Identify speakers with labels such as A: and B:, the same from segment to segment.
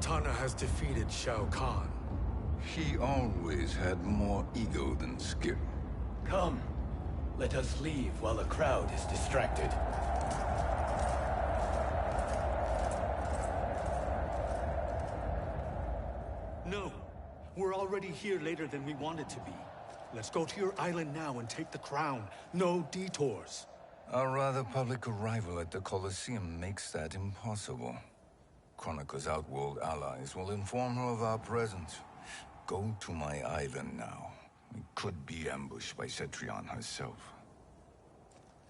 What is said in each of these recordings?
A: Cortana has defeated Shao Kahn.
B: He always had more ego than skill.
C: Come, let us leave while the crowd is distracted.
A: No. We're already here later than we wanted to be. Let's go to your island now and take the crown. No detours.
B: Our rather public arrival at the Colosseum makes that impossible. Kronika's outworld allies will inform her of our presence. Go to my island now. We could be ambushed by Cetrion herself.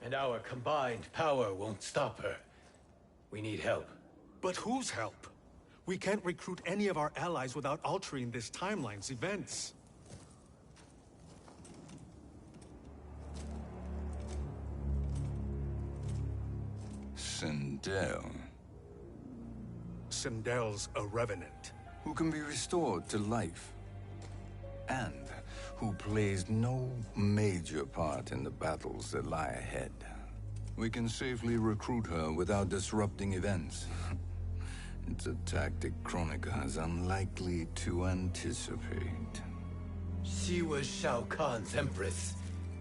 C: And our combined power won't stop her. We need help.
A: But whose help? We can't recruit any of our allies without altering this timeline's events.
B: Sindel.
A: Sindel's a revenant.
B: Who can be restored to life. And who plays no major part in the battles that lie ahead. We can safely recruit her without disrupting events. It's a tactic Kronika is unlikely to anticipate.
C: She was Shao Kahn's empress,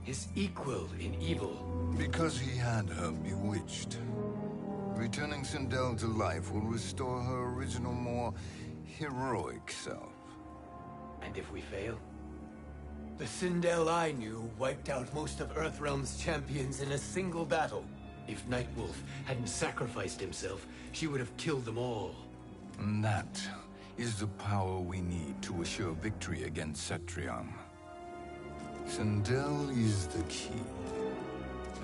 C: his equal in evil.
B: Because he had her bewitched. Returning Sindel to life will restore her original, more heroic self.
C: And if we fail? The Sindel I knew wiped out most of Earthrealm's champions in a single battle. If Nightwolf hadn't sacrificed himself, she would have killed them all.
B: And that is the power we need to assure victory against Cetrion. Sindel is the key.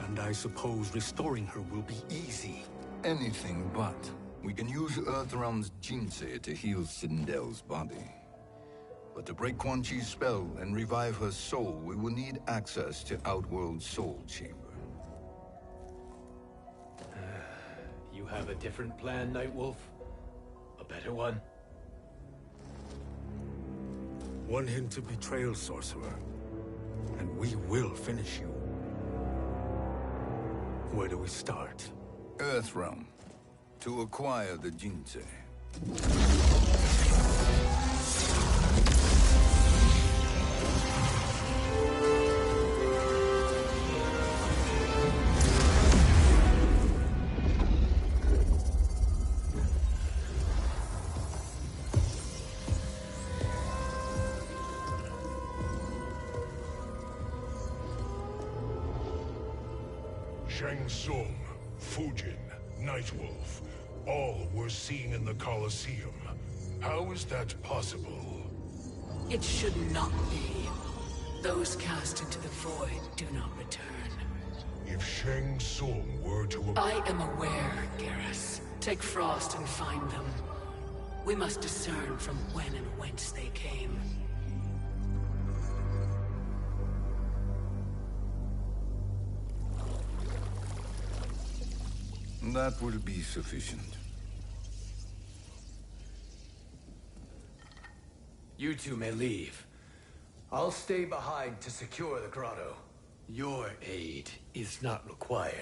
A: And I suppose restoring her will be easy.
B: Anything but. We can use Earthrealm's Jinsei to heal Sindel's body. But to break Quan Chi's spell and revive her soul, we will need access to Outworld's Soul Chamber.
C: You have a different plan, Nightwolf? A better one?
A: One hint of betrayal, sorcerer, and we will finish you. Where do we start?
B: Earthrealm. To acquire the Jinsei.
D: Shang Tsung, Fujin, Nightwolf, all were seen in the Colosseum. How is that possible?
E: It should not be. Those cast into the void do not return.
D: If Shang Tsung were to...
E: I am aware, Garrus. Take Frost and find them. We must discern from when and whence they came.
B: That will be sufficient.
C: You two may leave. I'll stay behind to secure the grotto. Your aid is not required.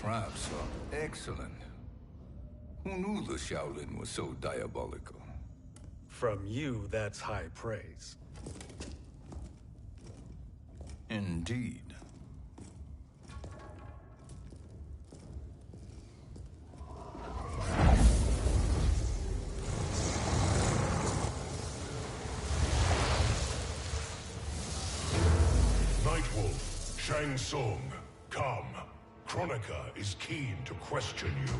B: Traps are excellent. Who knew the Shaolin was so diabolical?
A: From you, that's high praise.
B: Indeed.
D: Nightwolf, Shang Tsung, come. Kronika is keen to question you.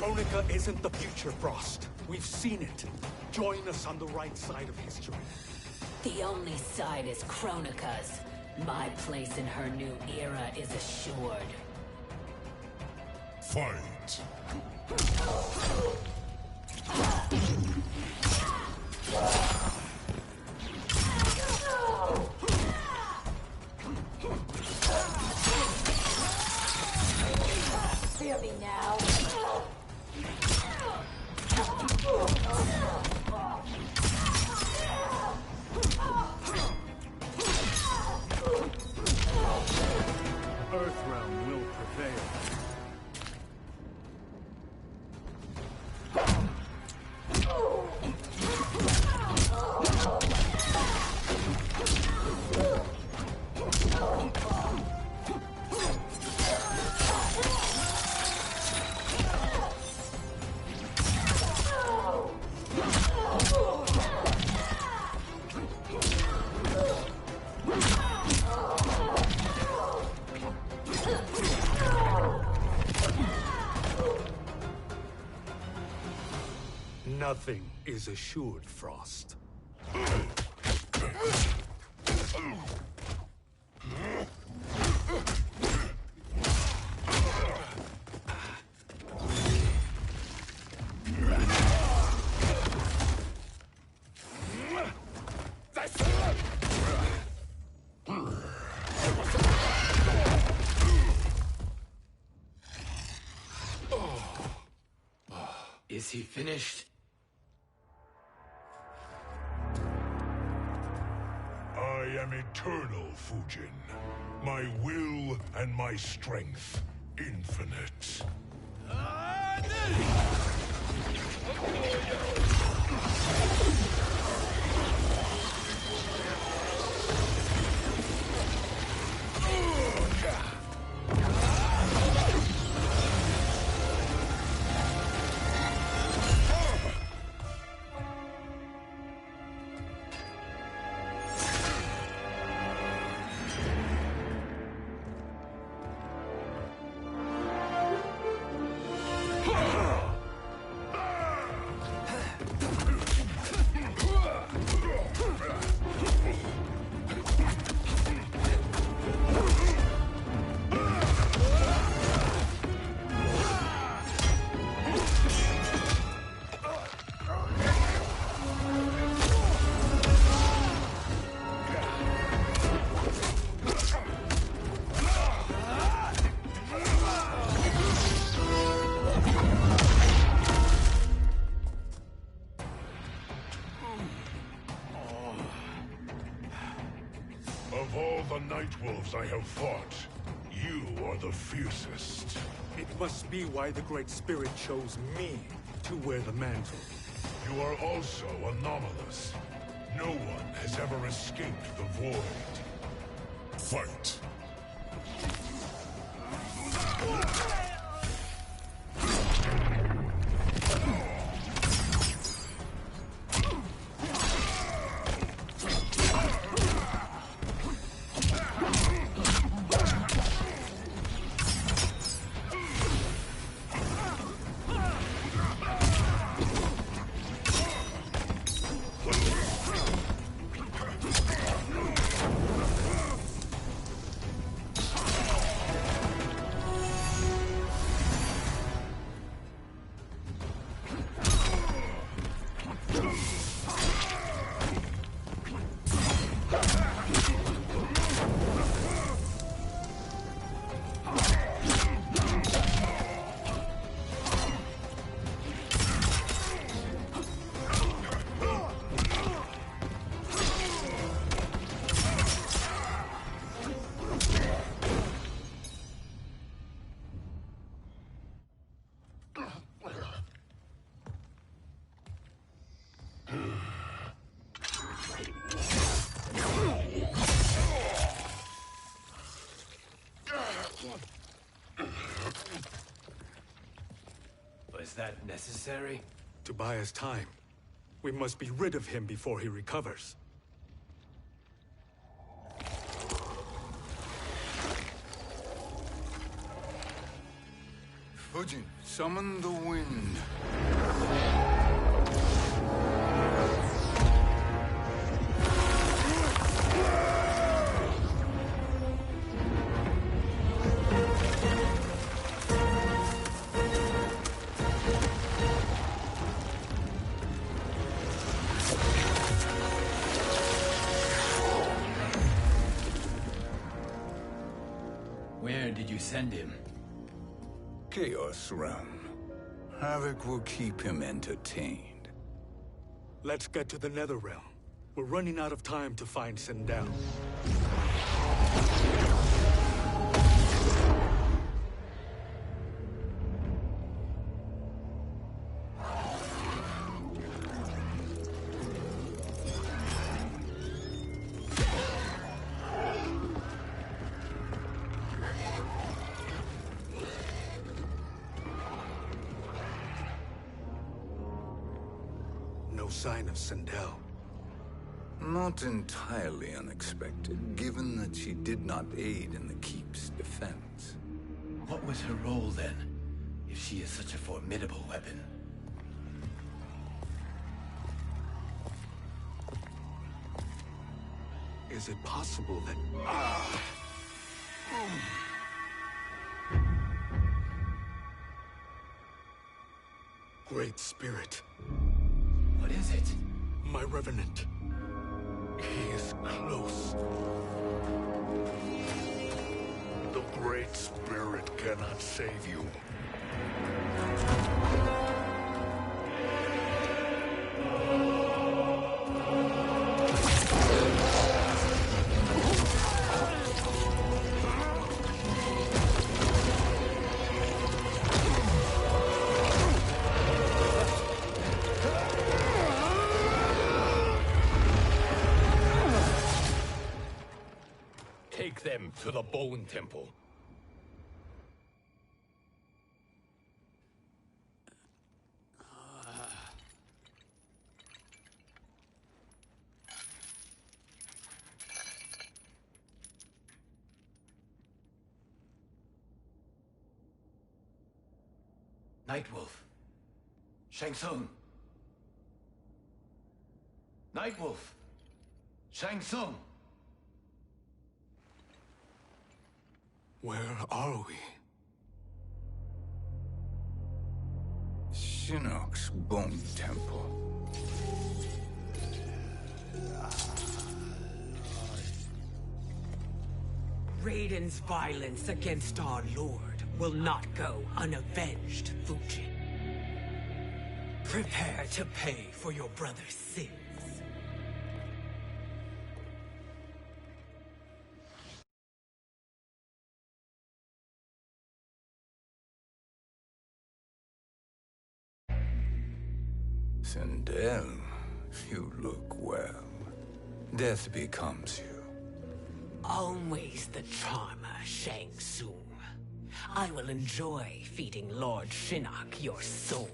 A: Kronika isn't the future, Frost. We've seen it. Join us on the right side of history.
E: The only side is Kronika's. My place in her new era is assured.
D: Fight!
F: Fear me now.
A: Earthrealm will prevail. Nothing is assured, Frost.
C: Is he finished?
D: I am eternal, Fujin. My will and my strength, infinite. Of all the Nightwolves I have fought, you are the fiercest.
A: It must be why the Great Spirit chose me to wear the mantle.
D: You are also anomalous. No one has ever escaped the void. Fight!
C: Was that necessary?
A: To buy us time. We must be rid of him before he recovers.
B: Fujin, summon the wind.
C: Where did you send him?
B: Chaos Realm. Havoc will keep him entertained.
A: Let's get to the Netherrealm. We're running out of time to find Sindel. No sign of Sindel.
B: Not entirely unexpected, given that she did not aid in the Keep's defense.
C: What was her role then, if she is such a formidable weapon?
A: Is it possible that... Great Spirit.
C: What is it?
A: My Revenant. He is close.
D: The Great Spirit cannot save you.
C: Take them to the Bone Temple. Nightwolf. Shang Tsung. Nightwolf. Shang Tsung.
A: Where are we?
B: Shinnok's Bone Temple.
E: Raiden's violence against our lord will not go unavenged, Fujin. Prepare to pay for your brother's sins.
B: Sindel, you look well. Death becomes you.
E: Always the charmer, Shang Tsung. I will enjoy feeding Lord Shinnok your soul.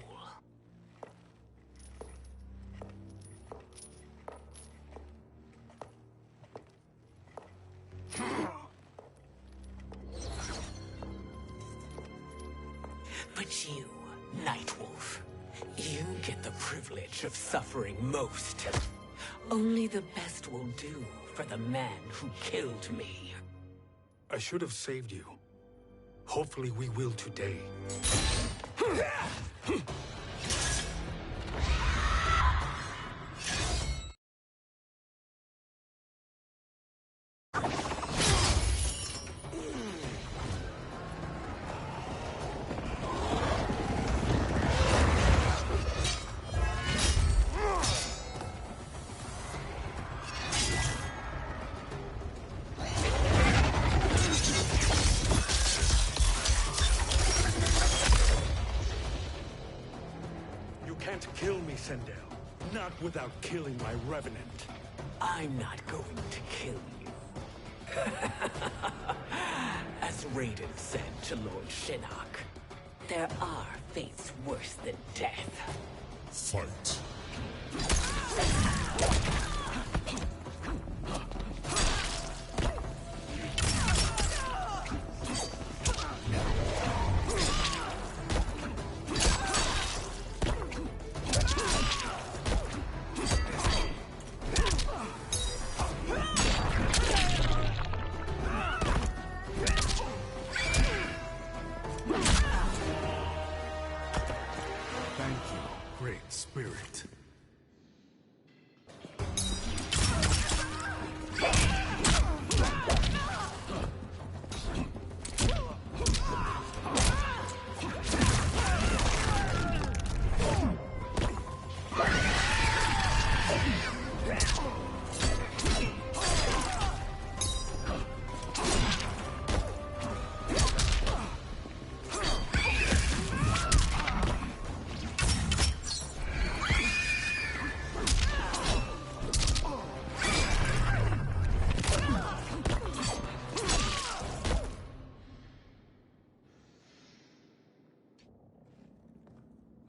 E: But you, Nightwolf, you get the privilege of suffering most. Only the best will do for the man who killed me.
A: I should have saved you. Hopefully we will today. Kill me, Sindel. Not without killing my Revenant.
E: I'm not going to kill you. As Raiden said to Lord Shinnok, there are fates worse than death.
D: Fight.
A: Thank you, Great Spirit.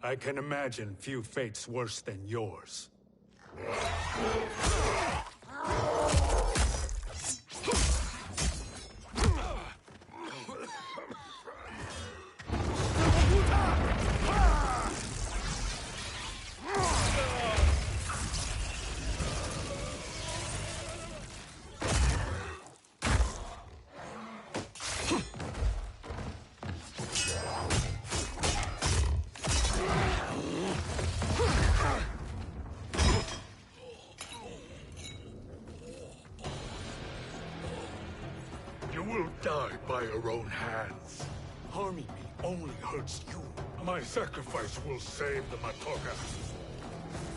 A: I can imagine few fates worse than yours.
D: You will die by your own hands.
A: Harming me only hurts you.
D: My sacrifice will save the Matoga.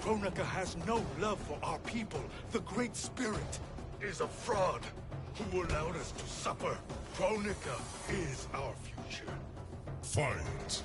A: Kronika has no love for our people. The Great Spirit
D: Is a fraud who allowed us to suffer. Kronika is our future. Fight.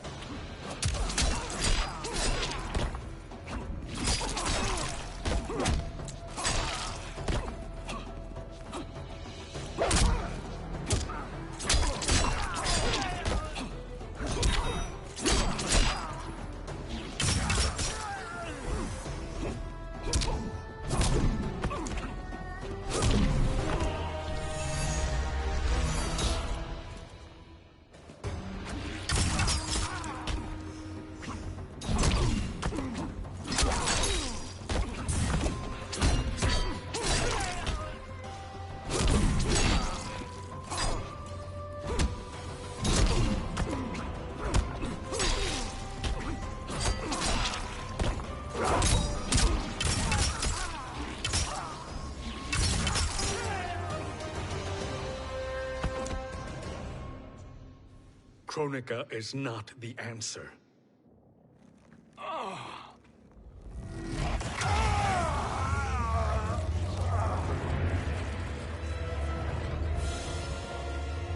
A: Kronika is not the answer.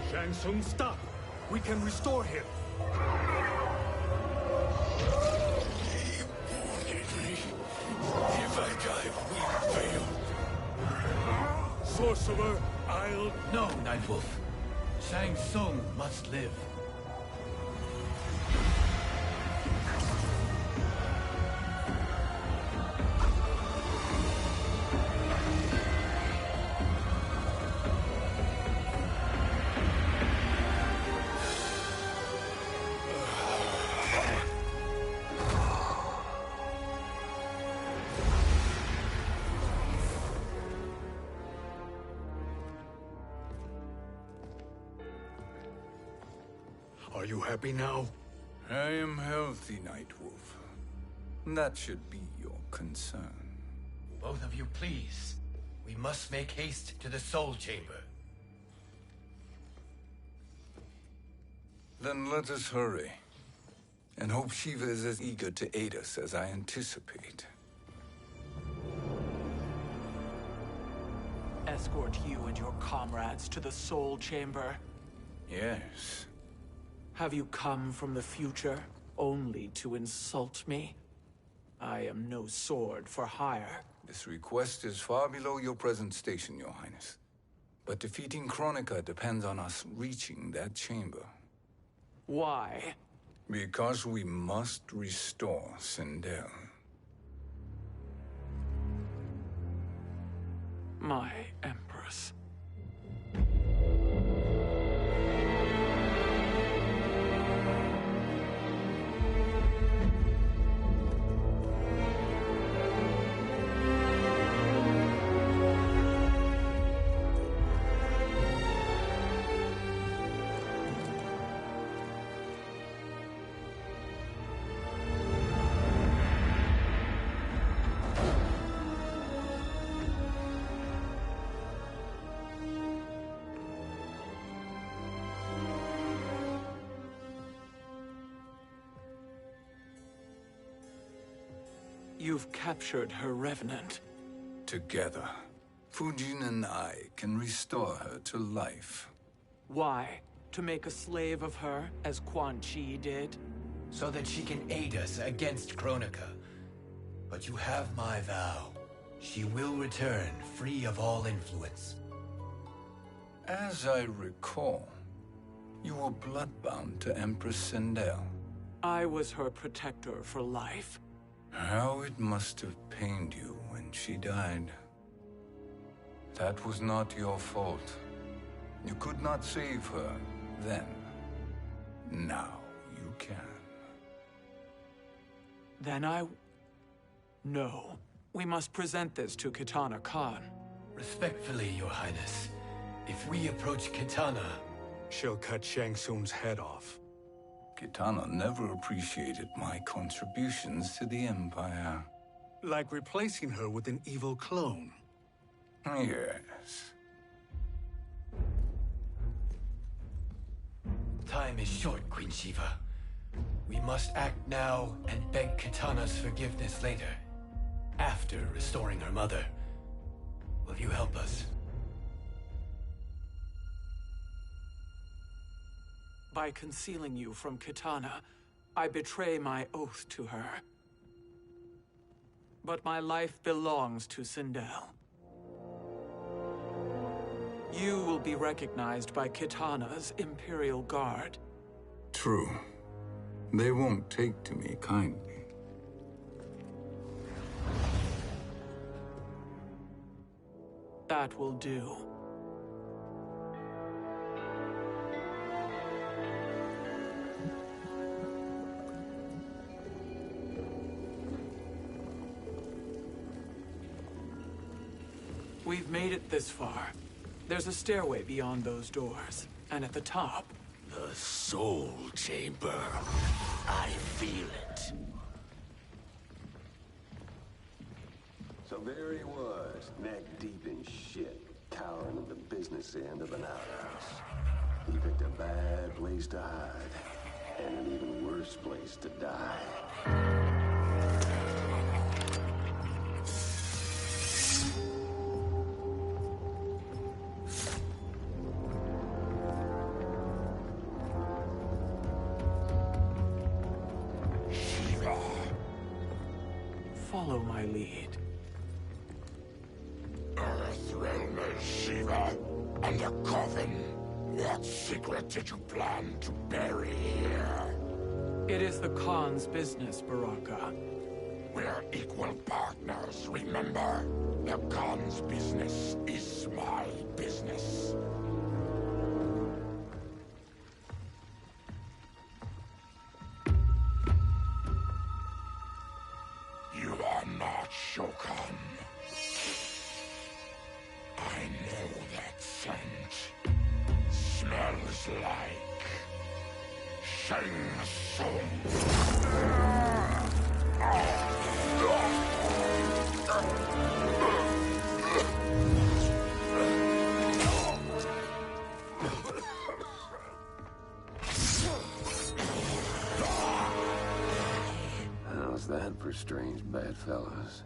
A: Shang Tsung, stop! We can restore him!
D: If I die, we fail.
A: Sorcerer, I'll...
C: No, Nightwolf. Shang Tsung must live.
A: Are you happy now?
B: I am healthy, Nightwolf. That should be your concern.
C: Both of you, please. We must make haste to the Soul Chamber.
B: Then let us hurry. And hope Shiva is as eager to aid us as I anticipate.
F: Escort you and your comrades to the Soul Chamber.
B: Yes.
F: Have you come from the future only to insult me? I am no sword for hire.
B: This request is far below your present station, Your Highness. But defeating Kronika depends on us reaching that chamber.
F: Why?
B: Because we must restore Sindel.
F: My Empress. You've captured her revenant.
B: Together, Fujin and I can restore her to life.
F: Why? To make a slave of her, as Quan Chi did?
C: So that she can aid us against Kronika. But you have my vow. She will return free of all influence.
B: As I recall, you were bloodbound to Empress Sindel.
F: I was her protector for life.
B: How it must have pained you when she died. That was not your fault. You could not save her then. Now you can.
F: Then No. We must present this to Kitana Khan.
C: Respectfully, Your Highness. If we approach Kitana...
A: She'll cut Shang Tsung's head off.
B: Kitana never appreciated my contributions to the Empire.
A: Like replacing her with an evil clone.
B: Yes.
C: Time is short, Queen Shiva. We must act now and beg Kitana's forgiveness later. After restoring her mother. Will you help us?
F: By concealing you from Kitana, I betray my oath to her. But my life belongs to Sindel. You will be recognized by Kitana's Imperial Guard.
B: True. They won't take to me kindly.
F: That will do. We've made it this far. There's a stairway beyond those doors, and at the top...
G: The Soul Chamber. I feel it.
H: So there he was, neck deep in shit, cowering at the business end of an outhouse. He picked a bad place to hide, and an even worse place to die.
F: Follow my lead.
G: Earthrealm Shiva and a coffin. What secret did you plan to bury here?
F: It is the Khan's business, Baraka.
G: We're equal partners, remember? The Khan's business is my business. You are not Shokan. I know that scent. Smells like Shang Tsung.
H: How's that for strange bedfellows?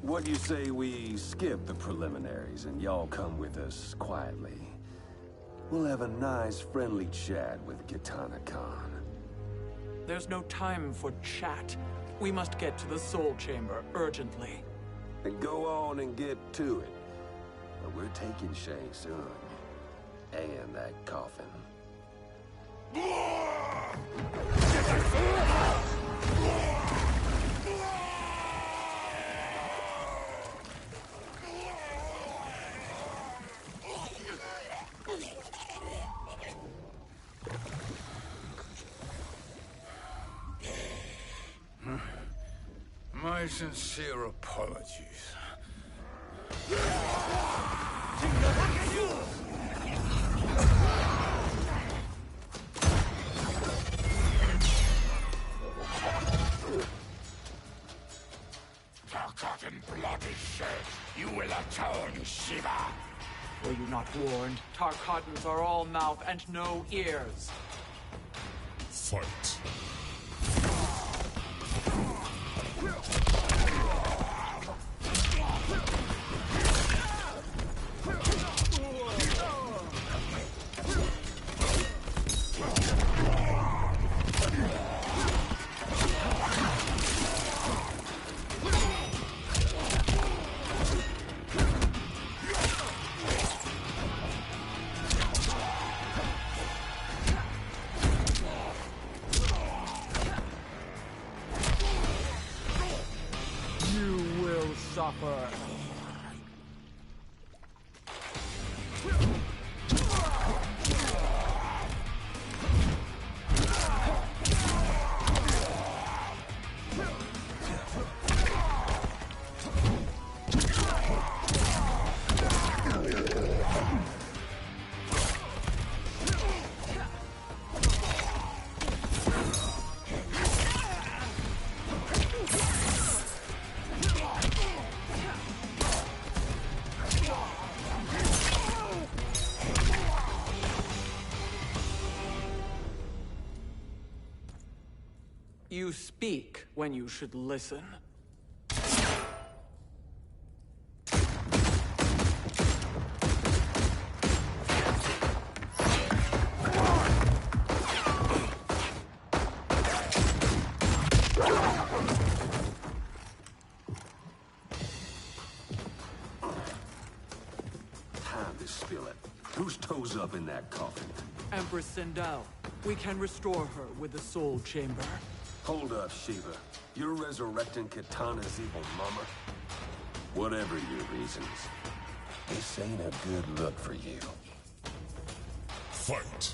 H: What do you say we skip the preliminaries and y'all come with us quietly? We'll have a nice, friendly chat with Kitana Khan.
F: There's no time for chat. We must get to the Soul Chamber urgently.
H: And go on and get to it. But we're taking Shang Tsung. And that coffin.
B: My sincere apologies.
G: Forgotten blood is shed. You will atone, Shiva.
F: Were you not warned? Tarkatans are all mouth and no ears.
D: Fight.
F: suffer. You speak when you should listen.
H: Time to spill it. Whose toes up in that coffin?
F: Empress Sindel. We can restore her with the Soul Chamber.
H: Hold up, Shiva. You're resurrecting Kitana's evil mama? Whatever your reasons, this ain't a good look for you.
D: Fight!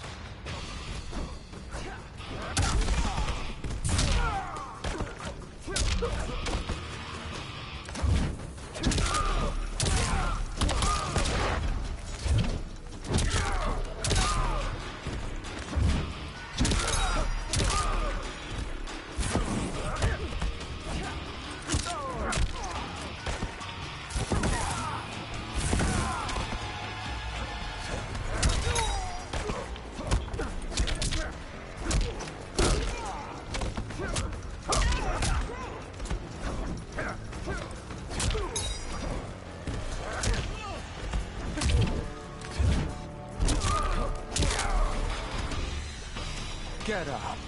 F: Get up.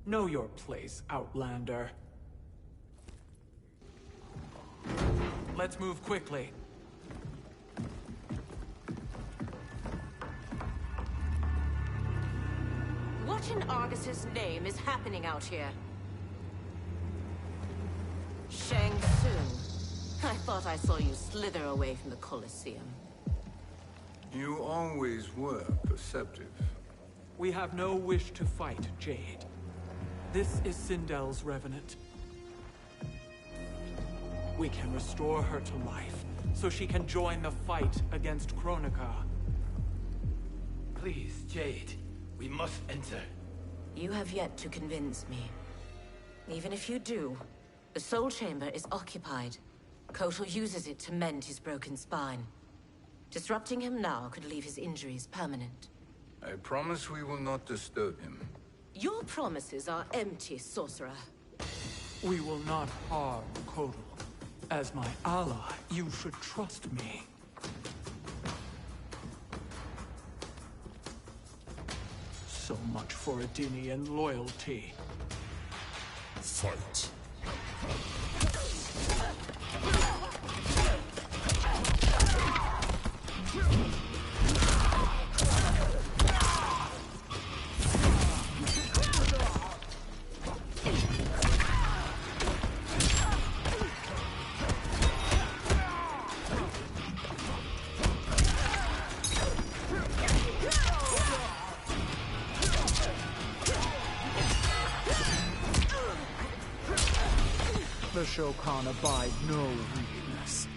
F: Know your place, Outlander. Let's move quickly.
I: What in Argus's name is happening out here? Shang Tsung. I thought I saw you slither away from the Colosseum.
B: You always were perceptive.
F: We have no wish to fight, Jade. This is Sindel's Revenant. We can restore her to life, so she can join the fight against Kronika.
C: Please, Jade. We must enter.
I: You have yet to convince me. Even if you do, the Soul Chamber is occupied. Kotal uses it to mend his broken spine. Disrupting him now could leave his injuries permanent.
B: I promise we will not disturb him.
I: Your promises are empty, sorcerer.
F: We will not harm Kotal. As my ally, you should trust me. So much for Adenian loyalty.
D: Fight!
F: The Shokan abide no weakness.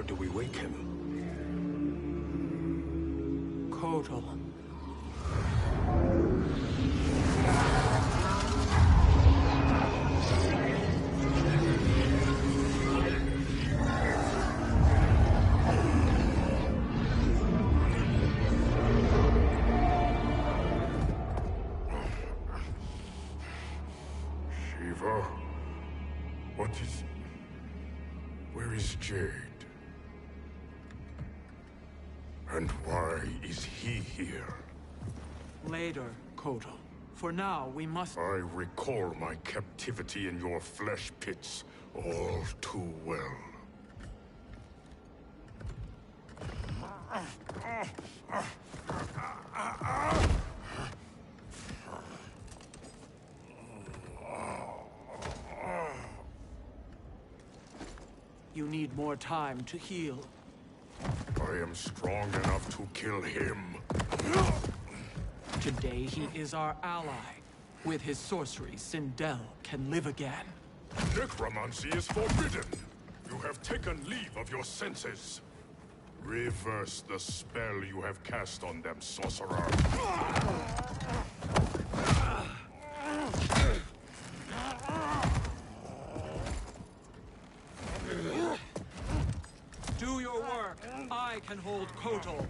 A: do we wake him?
F: Kotal.
D: Shiva? What is... Where is Jade? And why is he here?
F: Later, Kotal. For now, we must...
D: I recall my captivity in your flesh pits all too well.
F: You need more time to heal.
D: I am strong enough to kill him.
F: Today he is our ally. With his sorcery, Sindel can live again.
D: Necromancy is forbidden. You have taken leave of your senses. Reverse the spell you have cast on them, sorcerer.
F: Do your work. I can hold Kotal.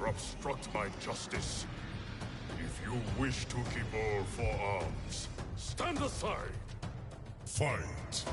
D: Obstruct my justice. If you wish to keep all four arms, stand aside. Fight.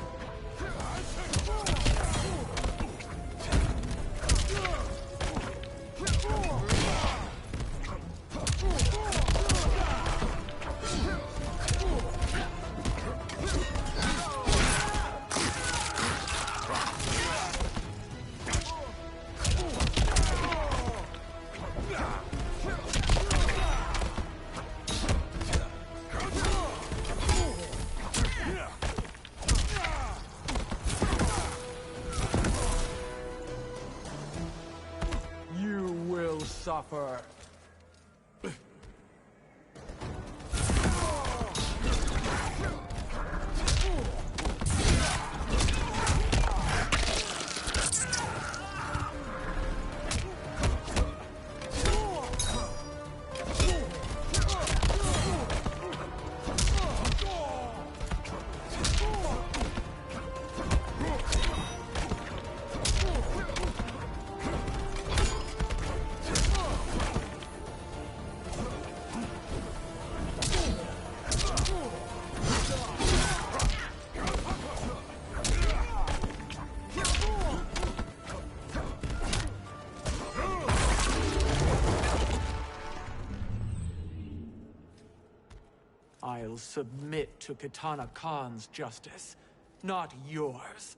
F: Suffer. I'll submit to Kitana Khan's justice, not yours.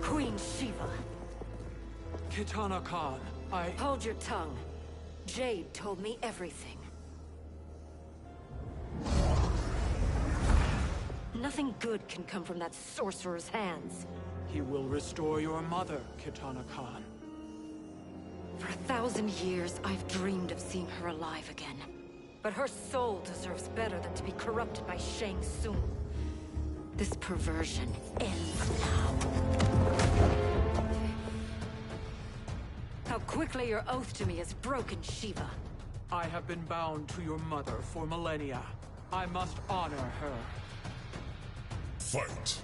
I: Queen Shiva.
F: Kitana Khan,
I: Hold your tongue. Jade told me everything. Nothing good can come from that sorcerer's hands.
F: He will restore your mother, Kitana Khan.
I: For 1,000 years, I've dreamed of seeing her alive again. But her soul deserves better than to be corrupted by Shang Tsung. This perversion ends now. How quickly your oath to me has broken, Shiva.
F: I have been bound to your mother for millennia. I must honor her.
D: Fight.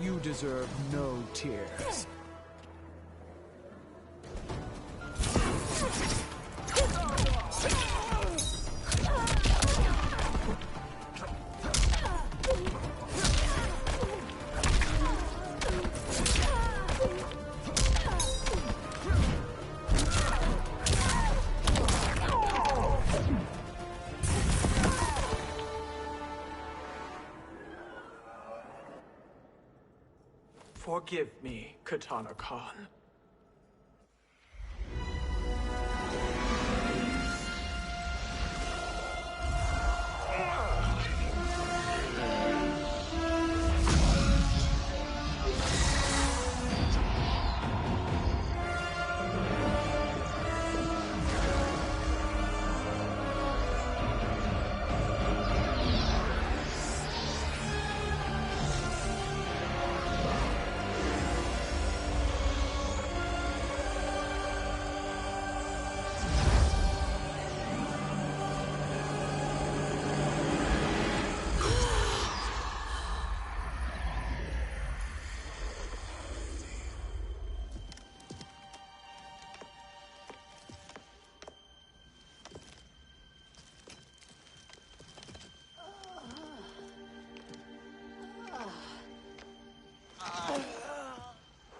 F: You deserve no tears. Forgive me, Katana Khan.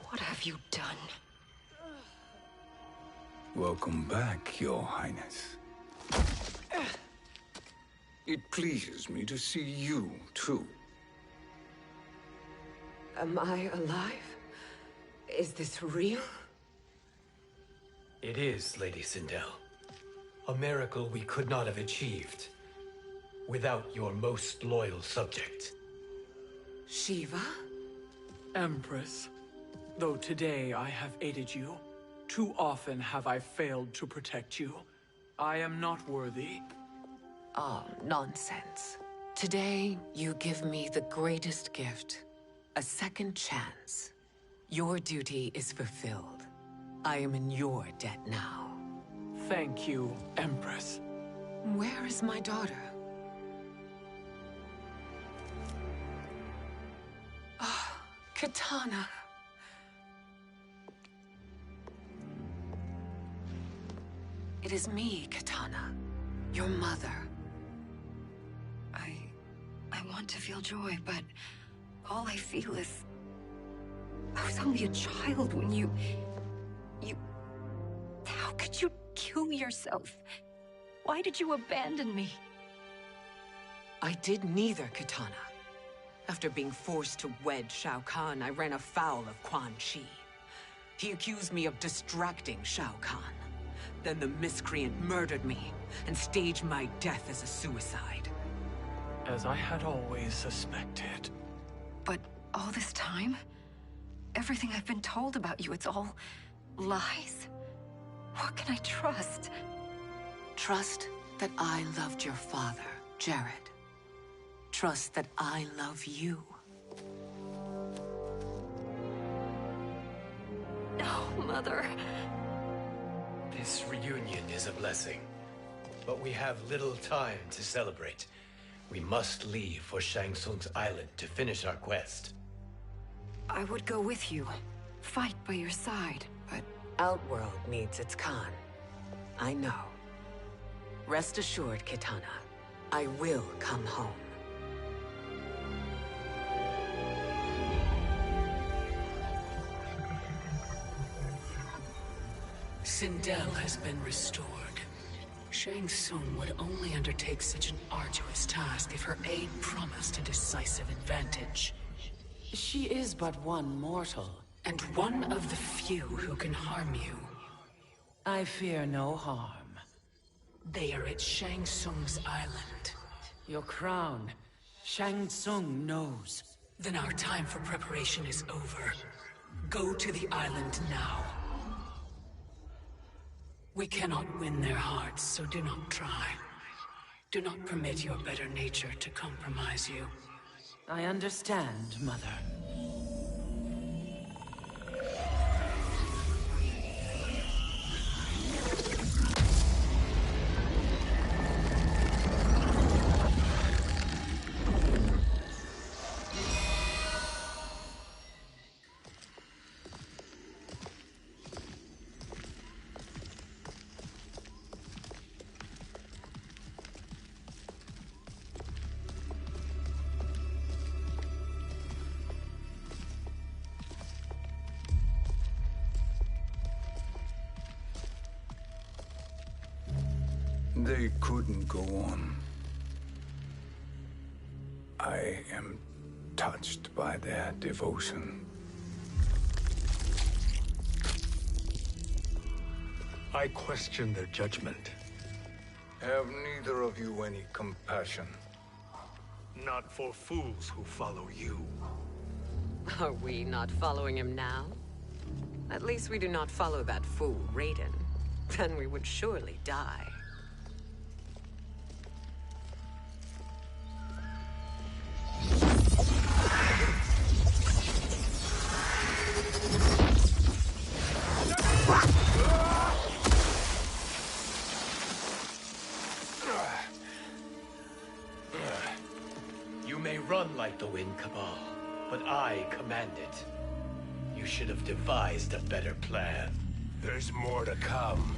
I: What have you done?
B: Welcome back, Your Highness. It pleases me to see you, too.
E: Am I alive? Is this real?
C: It is, Lady Sindel. A miracle we could not have achieved without your most loyal subject.
E: Shiva?
F: Empress, though today I have aided you, too often have I failed to protect you. I am not worthy.
E: Oh, nonsense. Today, you give me the greatest gift. A second chance. Your duty is fulfilled. I am in your debt now.
F: Thank you, Empress.
E: Where is my daughter? Ah, Katana. It is me, Katana. Your mother.
J: I want to feel joy, but all I feel is... I was only a child when you... How could you kill yourself? Why did you abandon me?
E: I did neither, Katana. After being forced to wed Shao Kahn, I ran afoul of Quan Chi. He accused me of distracting Shao Kahn. Then the miscreant murdered me and staged my death as a suicide.
F: As I had always suspected.
J: But all this time? Everything I've been told about you, it's all lies? What can I trust?
E: Trust that I loved your father, Jared. Trust that I love you.
J: No, Mother.
C: This reunion is a blessing, but we have little time to celebrate. We must leave for Shang Tsung's island to finish our quest.
J: I would go with you, fight by your side, but...
E: Outworld needs its Khan. I know. Rest assured, Kitana. I will come home. Sindel has been restored. Shang Tsung would only undertake such an arduous task if her aid promised a decisive advantage. She is but one mortal, and one of the few who can harm you. I fear no harm. They are at Shang Tsung's island. Your crown, Shang Tsung knows. Then our time for preparation is over. Go to the island now. We cannot win their hearts, so do not try. Do not permit your better nature to compromise you. I understand, Mother.
B: They couldn't go on. I am touched by their devotion.
A: I question their judgment.
B: Have neither of you any compassion?
A: Not for fools who follow you.
E: Are we not following him now? At least we do not follow that fool, Raiden. Then we would surely die.
C: You may run like the Wind Cabal, but I command it. You should have devised a better plan.
D: There's more to come.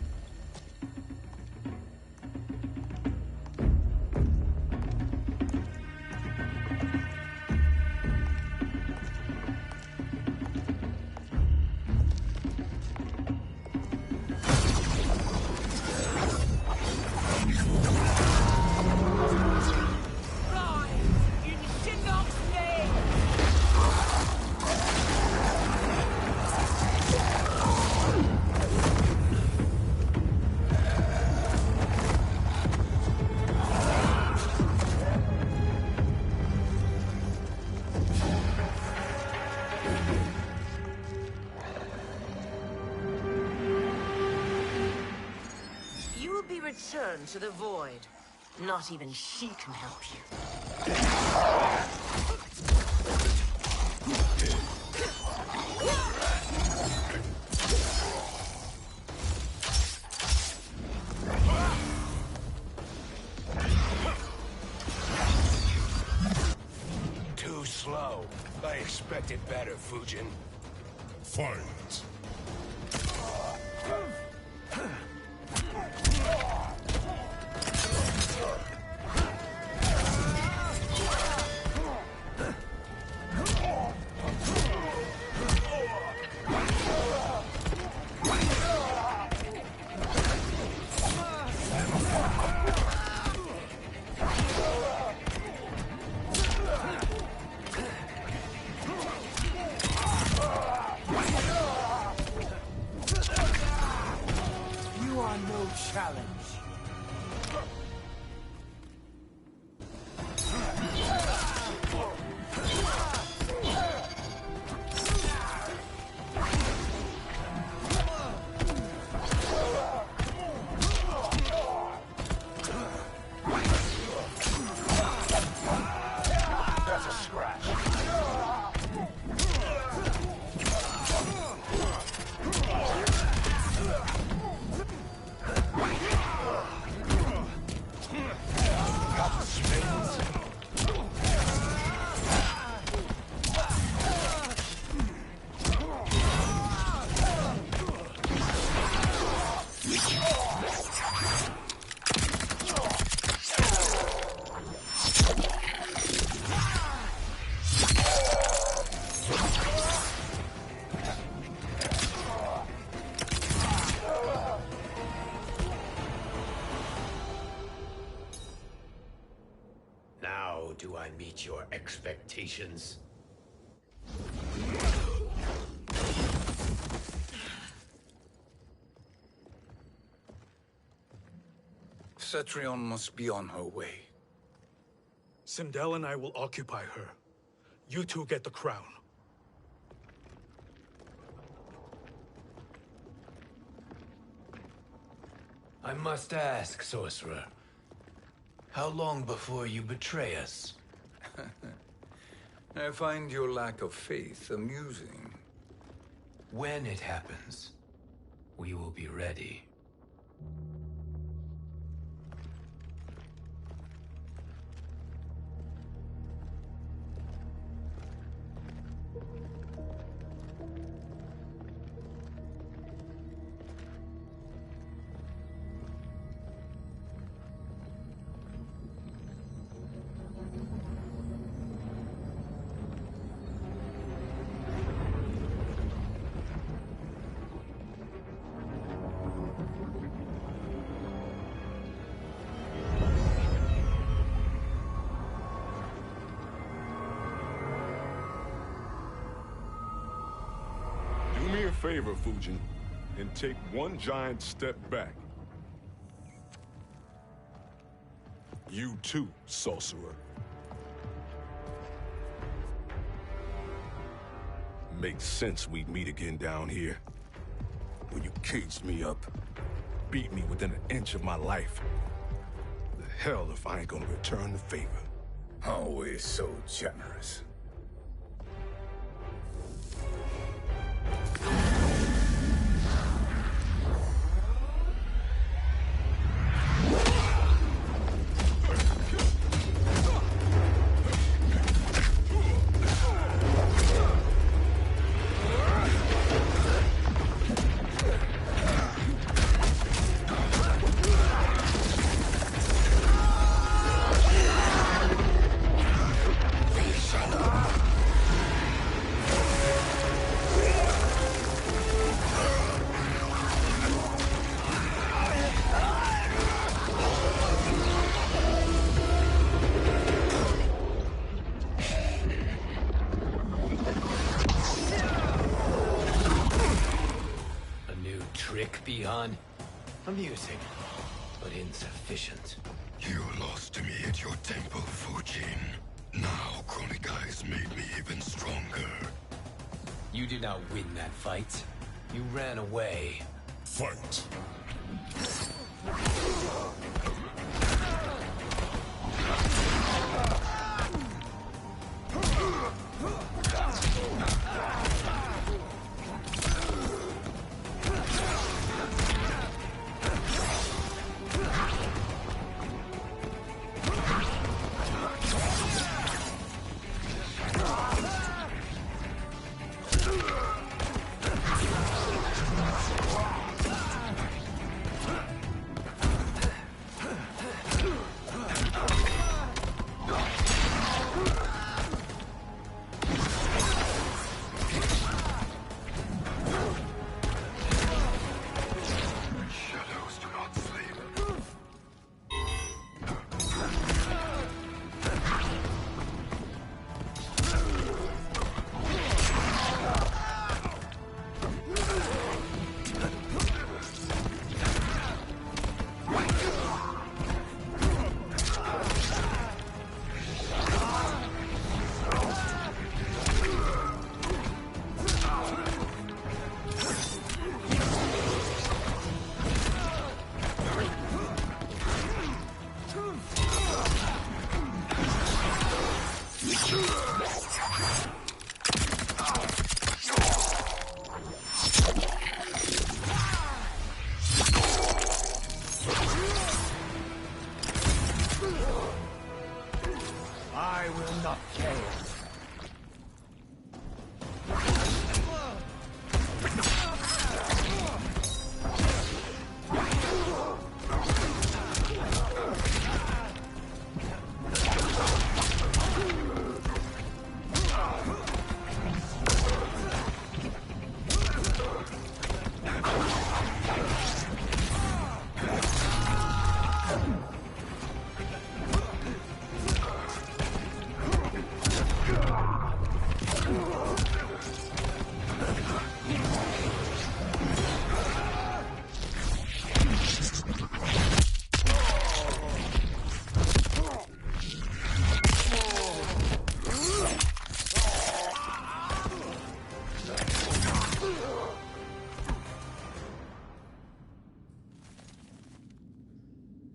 I: Return to the void. Not even she can help you.
D: Too slow. I expected better, Fujin. Fight.
C: Challenge.
D: That's a scratch.
C: I meet your expectations.
B: Cetrion must be on her way.
A: Sindel and I will occupy her. You two get the crown.
C: I must ask, sorcerer. How long before you betray us?
B: I find your lack of faith amusing.
C: When it happens, we will be ready.
D: Do me a favor, Fujin, and take one giant step back. You too, sorcerer. Makes sense we'd meet again down here. When you caged me up, beat me within an inch of my life. The hell if I ain't gonna return the favor.
B: Always so generous.
C: Beyond amusing, but insufficient.
G: You lost to me at your temple, Fujin. Now Kronika has made me even stronger.
C: You did not win that fight. You ran away.
G: Fight!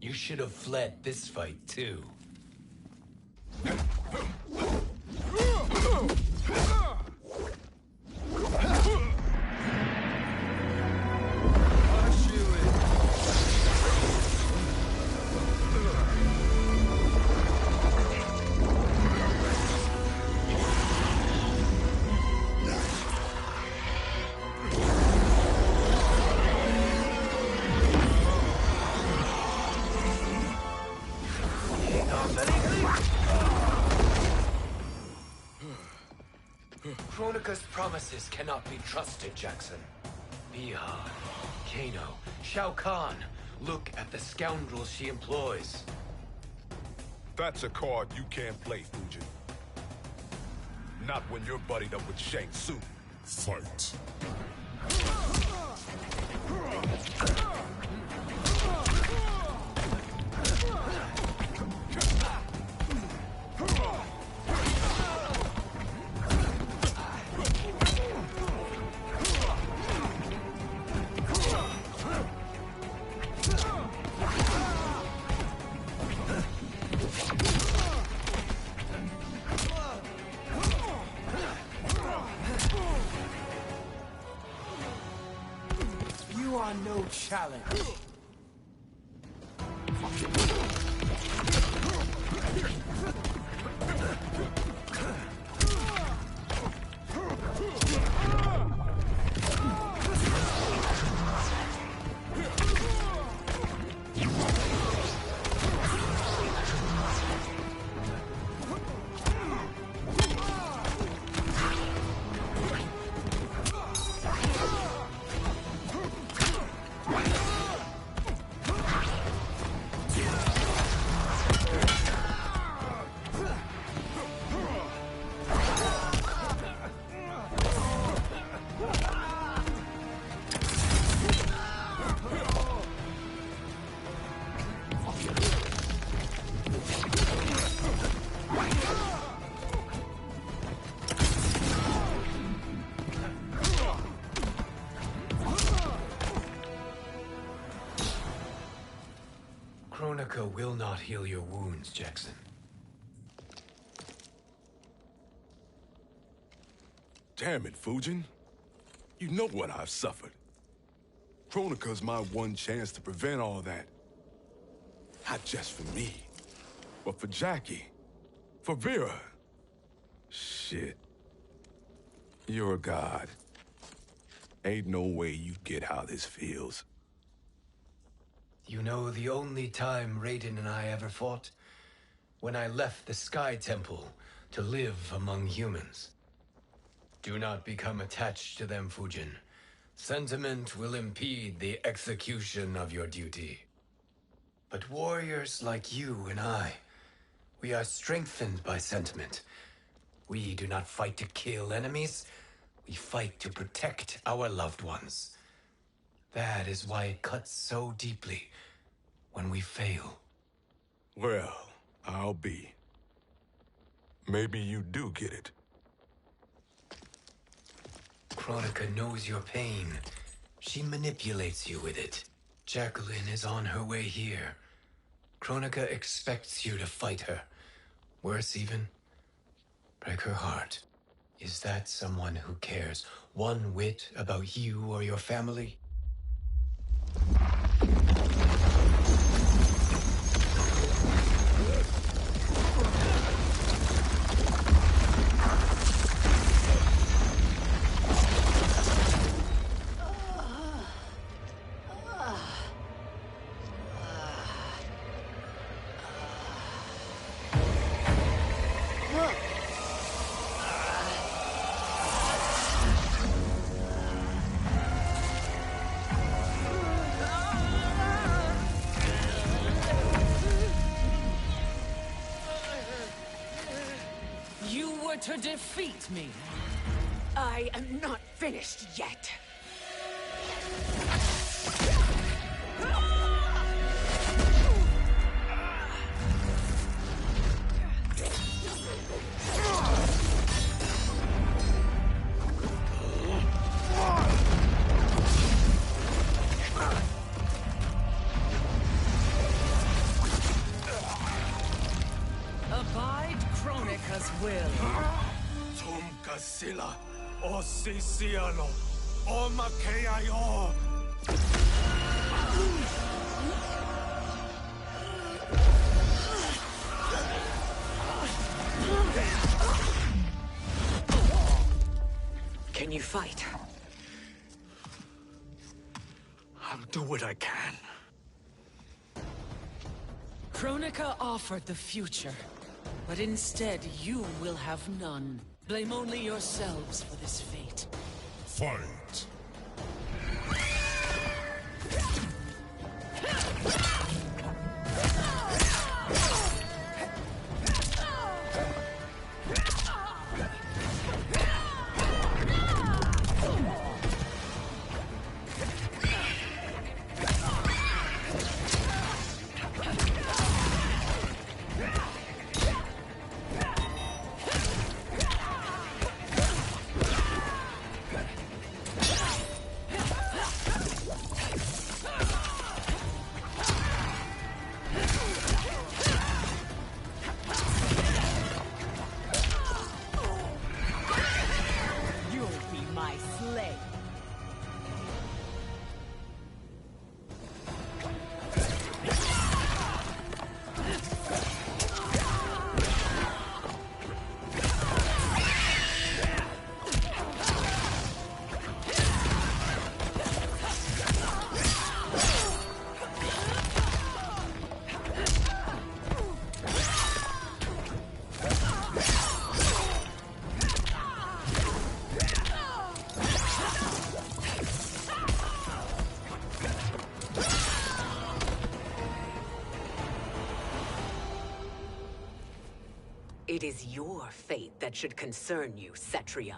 C: You should have fled this fight, too. Kronika's promises cannot be trusted, Jackson. Biha, Kano, Shao Kahn. Look at the scoundrels she employs.
D: That's a card you can't play, Fujin. Not when you're buddied up with Shang Tsung.
G: Fight.
C: You are no challenge. Kronika will not heal your wounds, Jackson.
D: Damn it, Fujin. You know what I've suffered. Kronika's my one chance to prevent all that. Not just for me, but for Jackie, for Vera. Shit. You're a god. Ain't no way you get how this feels.
C: You know the only time Raiden and I ever fought? When I left the Sky Temple to live among humans. Do not become attached to them, Fujin. Sentiment will impede the execution of your duty. But warriors like you and I, we are strengthened by sentiment. We do not fight to kill enemies. We fight to protect our loved ones. That is why it cuts so deeply when we fail.
D: Well, I'll be. Maybe you do get it.
C: Kronika knows your pain. She manipulates you with it. Jacqueline is on her way here. Kronika expects you to fight her. Worse even, break her heart. Is that someone who cares one whit about you or your family?
E: To defeat me. I am not finished yet.
A: O Sisiano, O Mk11.
E: Can you fight?
A: I'll do what I can.
K: Kronika offered the future, but instead you will have none. Blame only yourselves for this fate.
G: Fight!
E: It is your fate that should concern you, Cetrion.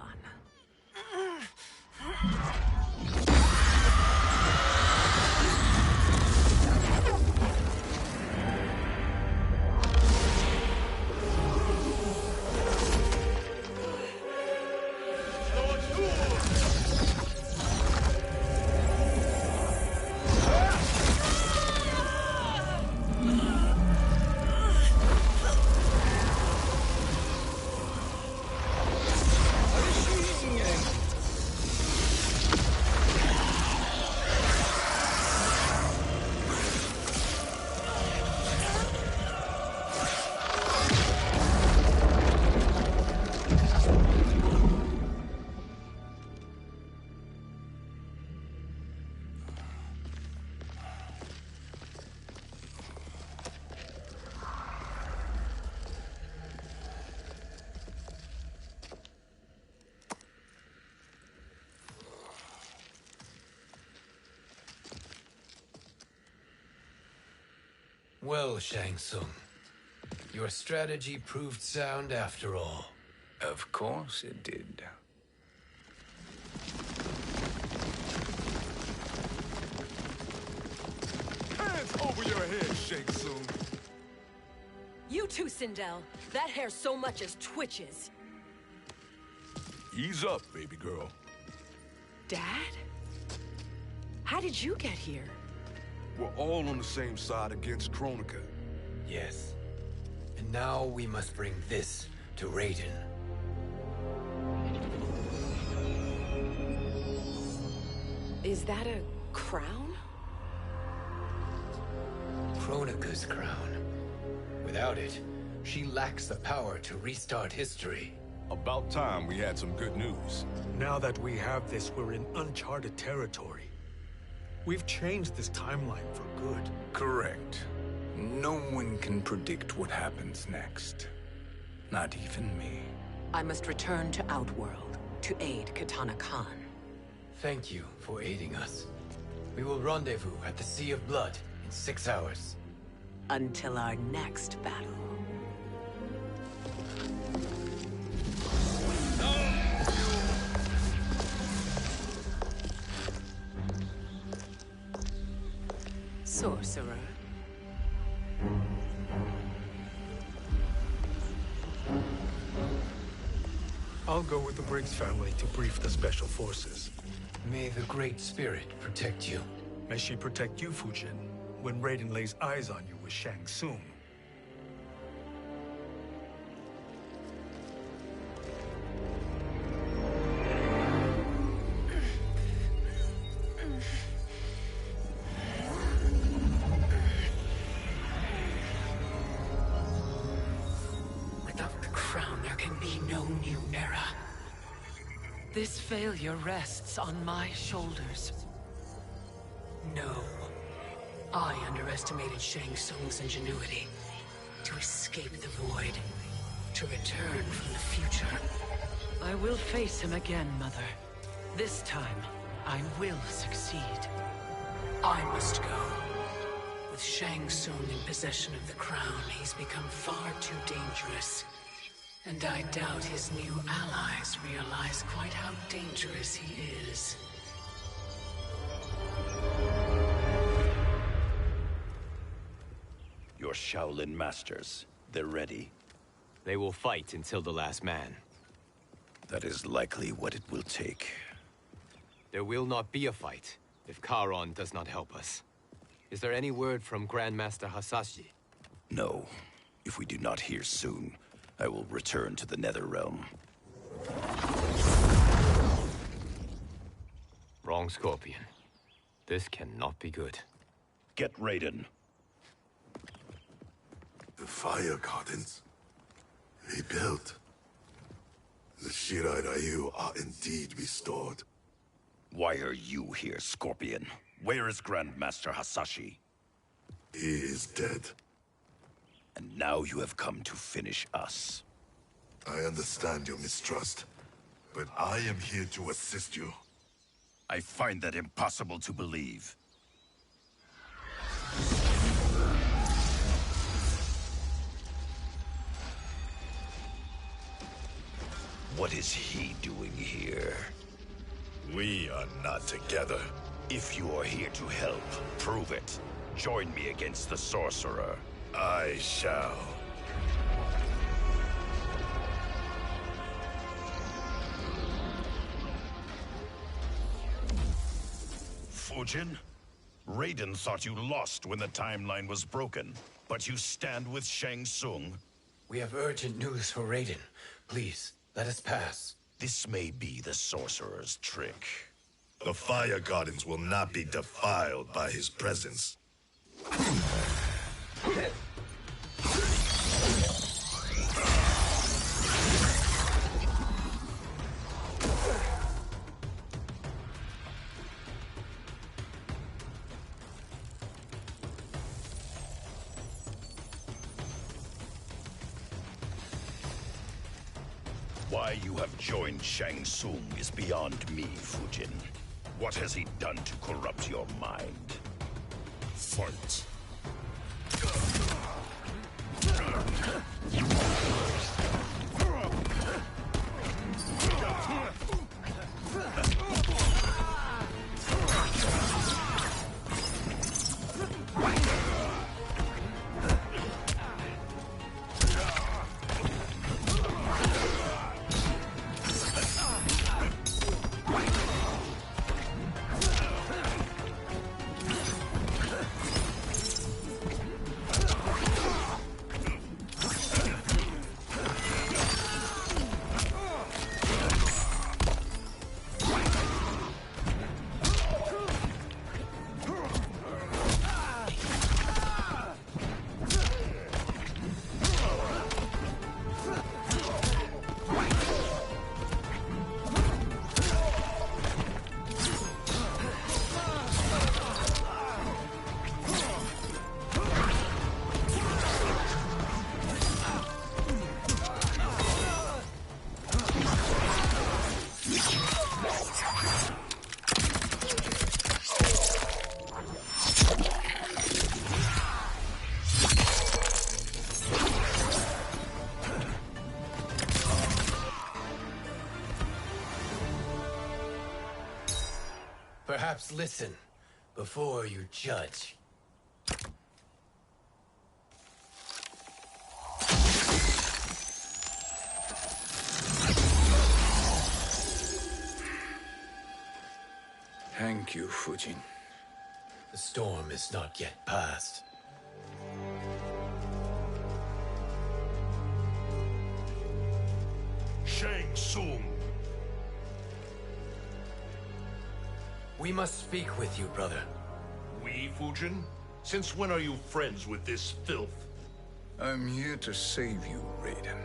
C: Well, Shang Tsung, your strategy proved sound after all.
B: Of course it did.
D: Hands over your head, Shang Tsung.
L: You too, Sindel. That hair so much as twitches.
D: Ease up, baby girl.
L: Dad? How did you get here?
D: We're all on the same side against Kronika.
C: Yes. And now we must bring this to Raiden.
L: Is that a crown?
C: Kronika's crown. Without it, she lacks the power to restart history.
D: About time we had some good news.
A: Now that we have this, we're in uncharted territory. We've changed this timeline for good.
B: Correct. No one can predict what happens next. Not even me.
E: I must return to Outworld to aid Katana Khan.
C: Thank you for aiding us. We will rendezvous at the Sea of Blood in 6 hours.
E: Until our next battle. Sorcerer.
A: I'll go with the Briggs family to brief the Special Forces.
C: May the Great Spirit protect you.
A: May she protect you, Fujin, when Raiden lays eyes on you with Shang Tsung.
K: This failure rests on my shoulders.
E: No. I underestimated Shang Tsung's ingenuity. To escape the void. To return from the future.
K: I will face him again, Mother. This time, I will succeed.
E: I must go. With Shang Tsung in possession of the crown, he's become far too dangerous. And I doubt his new allies realize quite how dangerous he is.
M: Your Shaolin masters, they're ready.
N: They will fight until the last man.
M: That is likely what it will take.
N: There will not be a fight if Charon does not help us. Is there any word from Grandmaster Hasashi?
M: No. If we do not hear soon, I will return to the Netherrealm.
N: Wrong, Scorpion. This cannot be good.
M: Get Raiden.
G: The fire gardens. Rebuilt. The Shirai Ryu are indeed restored.
M: Why are you here, Scorpion? Where is Grandmaster Hasashi?
G: He is dead.
M: And now you have come to finish us.
G: I understand your mistrust, but I am here to assist you.
M: I find that impossible to believe. What is he doing here?
G: We are not together.
M: If you are here to help, prove it. Join me against the sorcerer.
G: I shall.
M: Fujin? Raiden thought you lost when the timeline was broken, but you stand with Shang Tsung.
C: We have urgent news for Raiden. Please, let us pass.
M: This may be the sorcerer's trick.
G: The fire gardens will not be defiled by his presence.
M: Why you have joined Shang Tsung is beyond me, Fujin. What has he done to corrupt your mind?
G: Fight.
C: Perhaps listen before you judge.
B: Thank you, Fujin.
C: The storm is not yet past.
G: Shang Tsung.
C: We must speak with you, brother.
G: We, Fujin? Since when are you friends with this filth?
B: I'm here to save you, Raiden.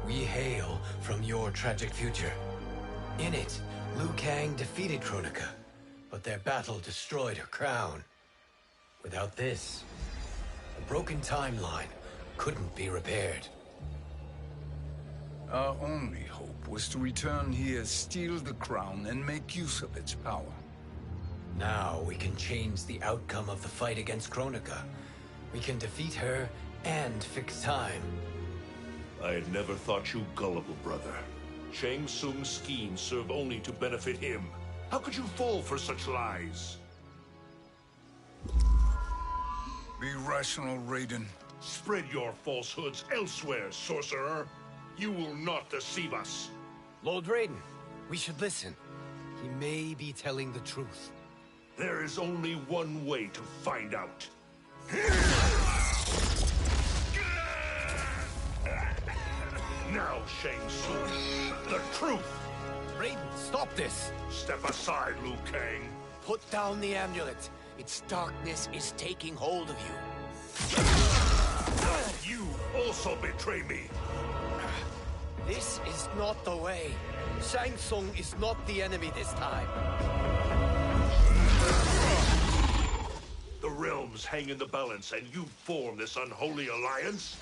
C: We hail from your tragic future. In it, Liu Kang defeated Kronika, but their battle destroyed her crown. Without this, a broken timeline couldn't be repaired.
B: Our only hope was to return here, steal the crown, and make use of its power.
C: Now we can change the outcome of the fight against Kronika. We can defeat her and fix time.
O: I had never thought you gullible, brother. Shang Tsung's schemes serve only to benefit him. How could you fall for such lies?
B: Be rational, Raiden.
O: Spread your falsehoods elsewhere, sorcerer. You will not deceive us.
C: Lord Raiden, we should listen. He may be telling the truth.
O: There is only one way to find out. Now, Shang Tsung, the truth!
C: Raiden, stop this!
O: Step aside, Liu Kang.
C: Put down the amulet. Its darkness is taking hold of you.
O: You also betray me.
C: This is not the way. Shang Tsung is not the enemy this time.
O: The realms hang in the balance, and you form this unholy alliance?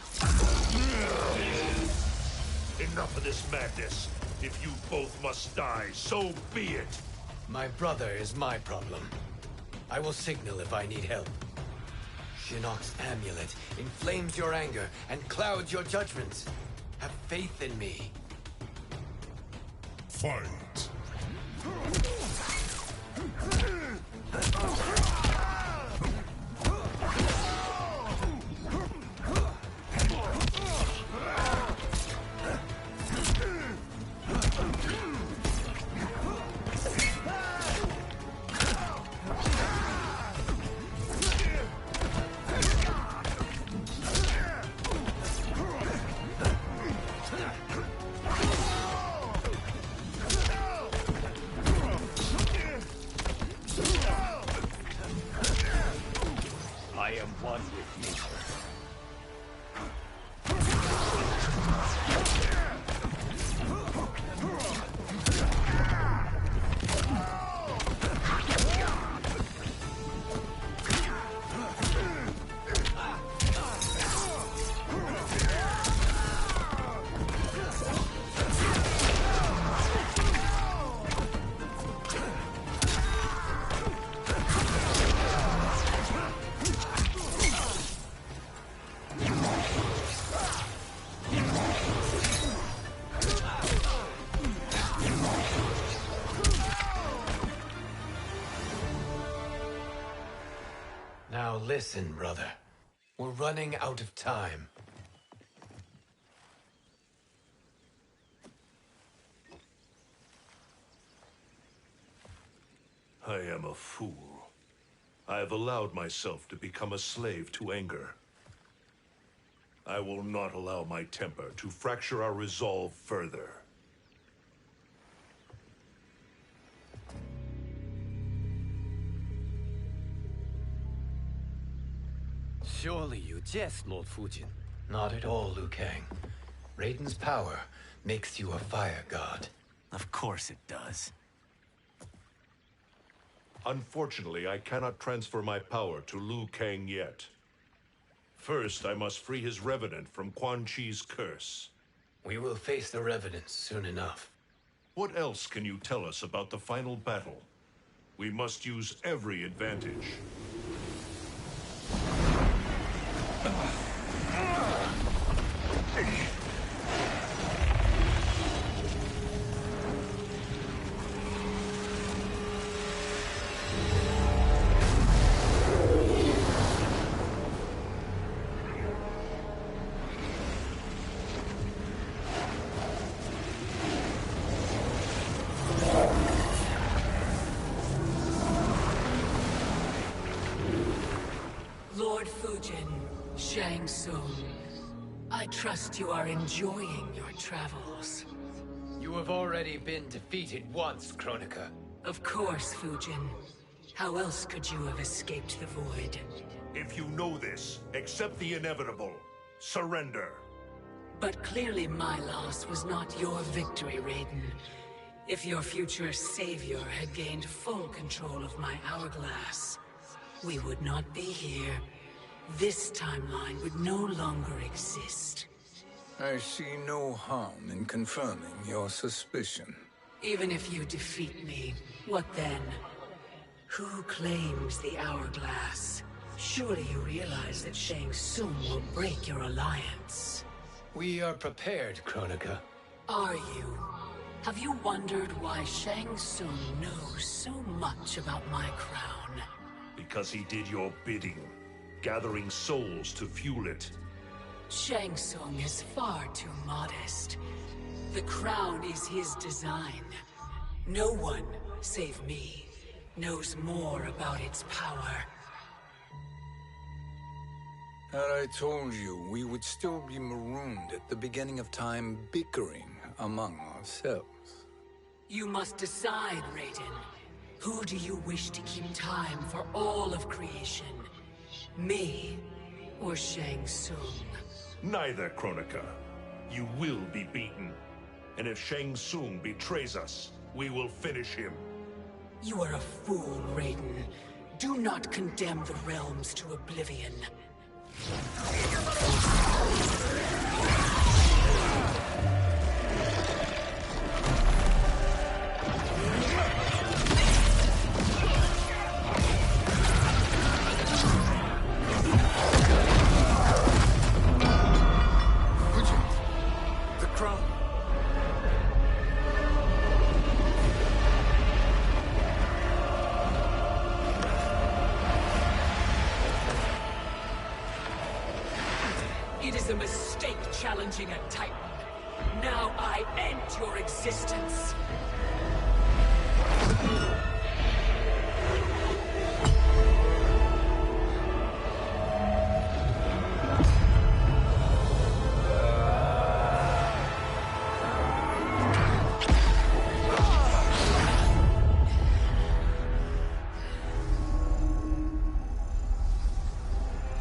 O: Enough of this madness. If you both must die, so be it.
C: My brother is my problem. I will signal if I need help. Shinnok's amulet inflames your anger and clouds your judgments. Have faith in me.
G: Fight!
C: I am one with nature. Now listen, brother. We're running out of time.
O: I am a fool. I have allowed myself to become a slave to anger. I will not allow my temper to fracture our resolve further.
C: Surely you jest, Lord Fujin. Not at all, Liu Kang. Raiden's power makes you a fire god.
P: Of course it does.
O: Unfortunately, I cannot transfer my power to Liu Kang yet. First, I must free his Revenant from Quan Chi's curse.
C: We will face the Revenants soon enough.
O: What else can you tell us about the final battle? We must use every advantage.
E: Lord Fujin, Shang Tsung, I trust you are enjoying your travels.
C: You have already been defeated once, Kronika.
E: Of course, Fujin. How else could you have escaped the void?
O: If you know this, accept the inevitable. Surrender.
K: But clearly my loss was not your victory, Raiden. If your future savior had gained full control of my hourglass, we would not be here. This timeline would no longer exist.
B: I see no harm in confirming your suspicion.
K: Even if you defeat me, what then? Who claims the hourglass? Surely you realize that Shang Tsung will break your alliance.
N: We are prepared, Kronika.
K: Are you? Have you wondered why Shang Tsung knows so much about my crown?
O: Because he did your bidding, gathering souls to fuel it.
K: Shang Tsung is far too modest. The crown is his design. No one, save me, knows more about its power.
B: Had I told you, we would still be marooned at the beginning of time, bickering among ourselves.
K: You must decide, Raiden. Who do you wish to keep time for all of creation? Me or Shang Tsung?
O: Neither, Kronika. You will be beaten. And if Shang Tsung betrays us, we will finish him.
K: You are a fool, Raiden. Do not condemn the realms to oblivion.
B: The crown.
K: It is a mistake challenging a Titan. Now I end your existence.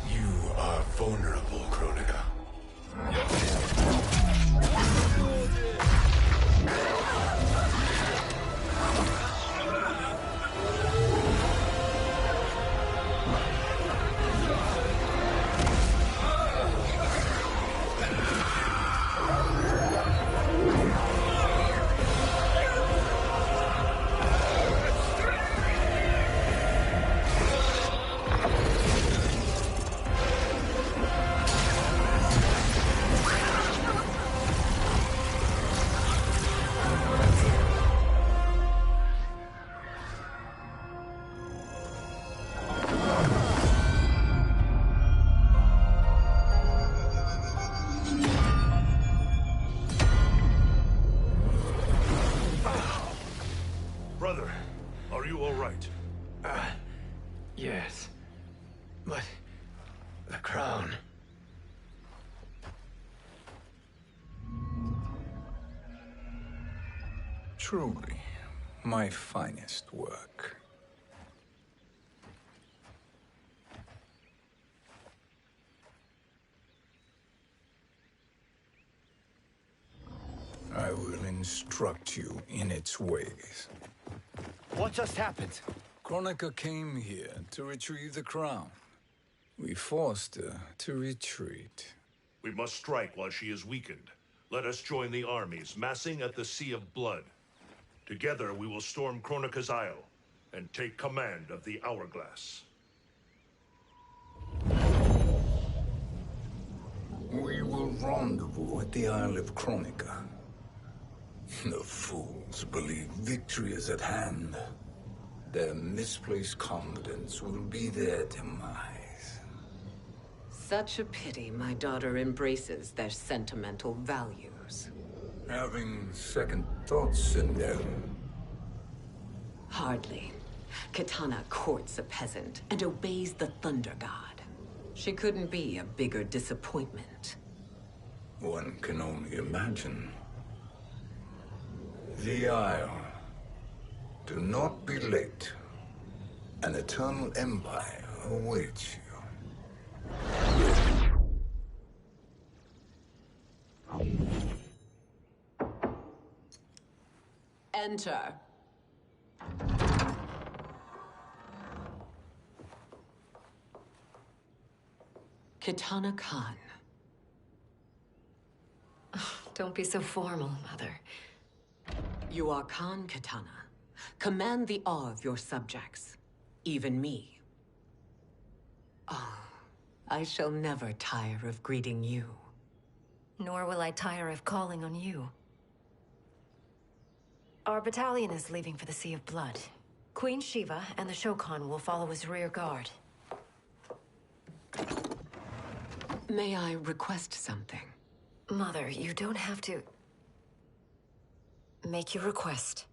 O: You are vulnerable, Kronika. Brother, are you all right?
C: Yes. But... the crown...
B: Truly, my finest work. I will instruct you in its ways.
N: What just happened?
B: Kronika came here to retrieve the crown. We forced her to retreat.
O: We must strike while she is weakened. Let us join the armies, massing at the Sea of Blood. Together we will storm Kronika's Isle and take command of the Hourglass.
B: We will rendezvous at the Isle of Kronika. The fools believe victory is at hand. Their misplaced confidence will be their demise.
E: Such a pity my daughter embraces their sentimental values.
B: Having second thoughts, Sindel.
E: Hardly. Kitana courts a peasant and obeys the Thunder God. She couldn't be a bigger disappointment.
B: One can only imagine. The Isle. Do not be late. An eternal empire awaits you.
L: Enter.
E: Kitana Khan.
J: Don't be so formal, Mother.
E: You are Khan Kitana. Command the awe of your subjects. Even me. Oh, I shall never tire of greeting you.
J: Nor will I tire of calling on you. Our battalion is leaving for the Sea of Blood. Queen Shiva and the Shokan will follow as rear guard.
E: May I request something?
J: Mother, you don't have to... make your request.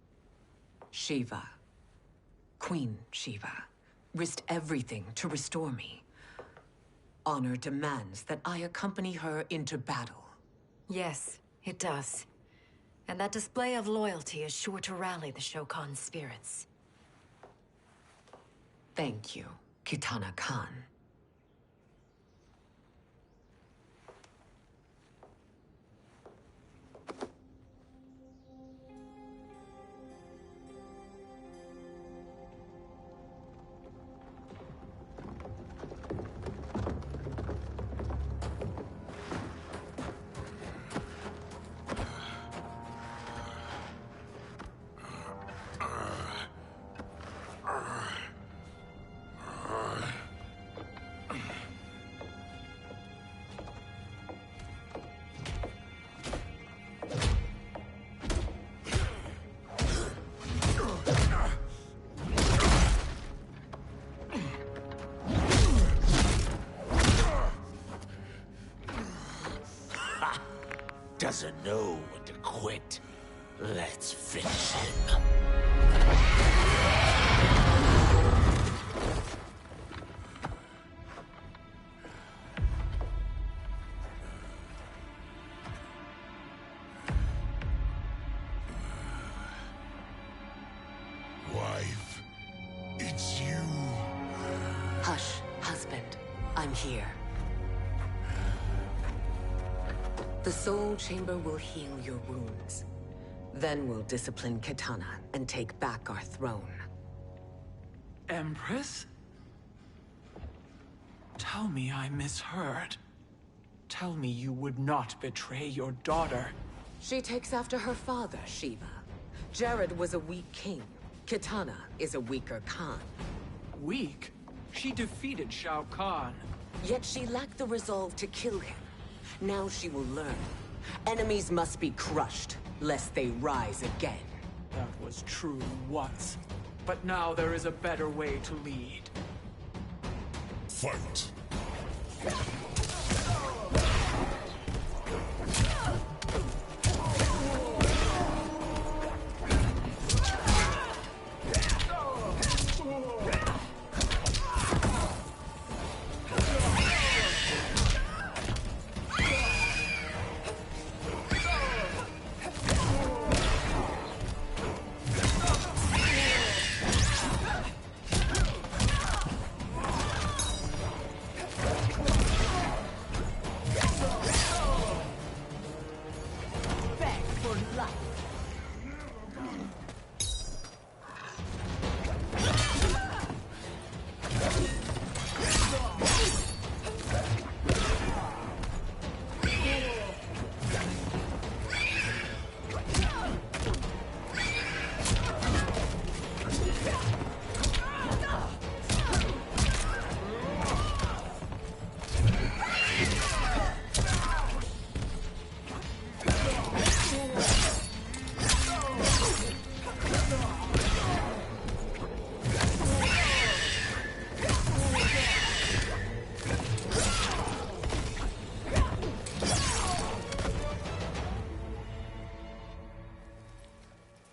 E: Shiva. Queen Shiva. Risked everything to restore me. Honor demands that I accompany her into battle.
J: Yes, it does. And that display of loyalty is sure to rally the Shokan's spirits.
E: Thank you, Kitana Khan.
G: Doesn't know when to quit. Let's finish him.
O: Wife, it's you.
E: Hush, husband. I'm here. The Soul Chamber will heal your wounds. Then we'll discipline Kitana and take back our throne.
F: Empress? Tell me I misheard. Tell me you would not betray your daughter.
E: She takes after her father, Shiva. Jared was a weak king. Kitana is a weaker Khan.
F: Weak? She defeated Shao Kahn.
E: Yet she lacked the resolve to kill him. Now she will learn. Enemies must be crushed, lest they rise again.
F: That was true once. But now there is a better way to lead.
O: Fight.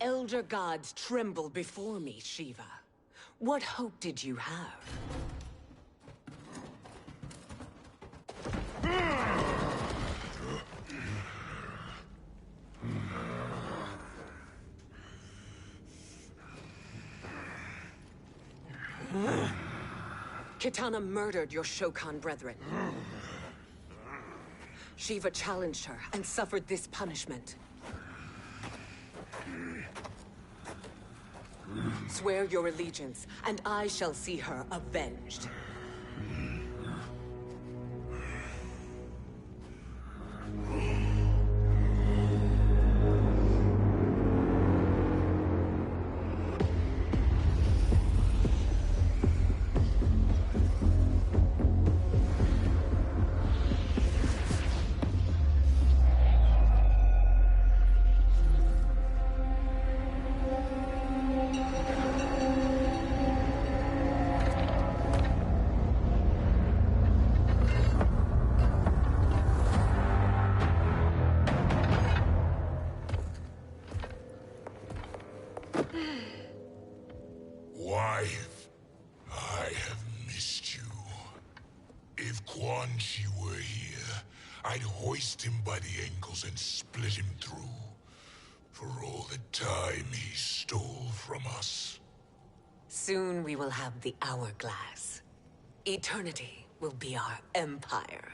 E: Elder gods tremble before me, Shiva. What hope did you have? Kitana murdered your Shokan brethren. Shiva challenged her and suffered this punishment.
L: Swear your allegiance, and I shall see her avenged.
G: Wife, I have missed you. If Quan Chi were here, I'd hoist him by the ankles and split him through. For all the time he stole from us.
L: Soon we will have the hourglass. Eternity will be our empire.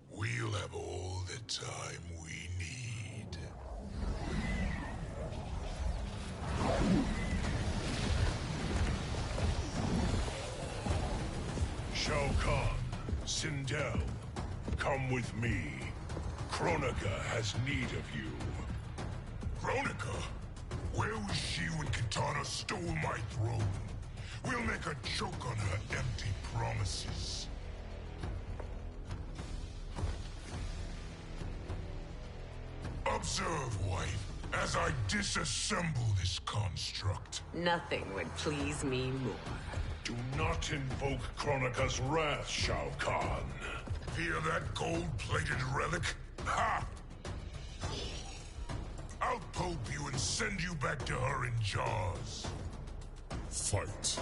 G: We'll have all the time we need.
O: Shao Kahn, Sindel, come with me. Kronika has need of you.
G: Kronika? Where was she when Kitana stole my throne? We'll make her choke on her empty promises. Observe, wife, as I disassemble this construct.
L: Nothing would please me more.
O: Do not invoke Kronika's wrath, Shao Kahn.
G: Fear that gold-plated relic? Ha! I'll pulp you and send you back to her in jars. Fight.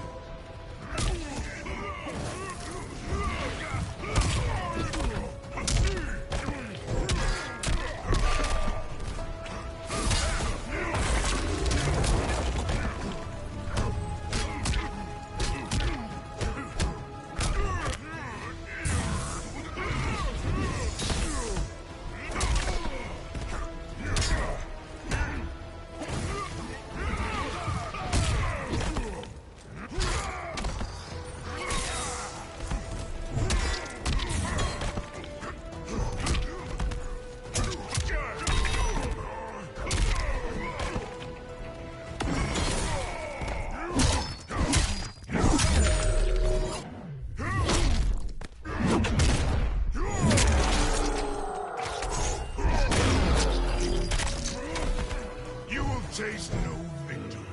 G: Taste no victory.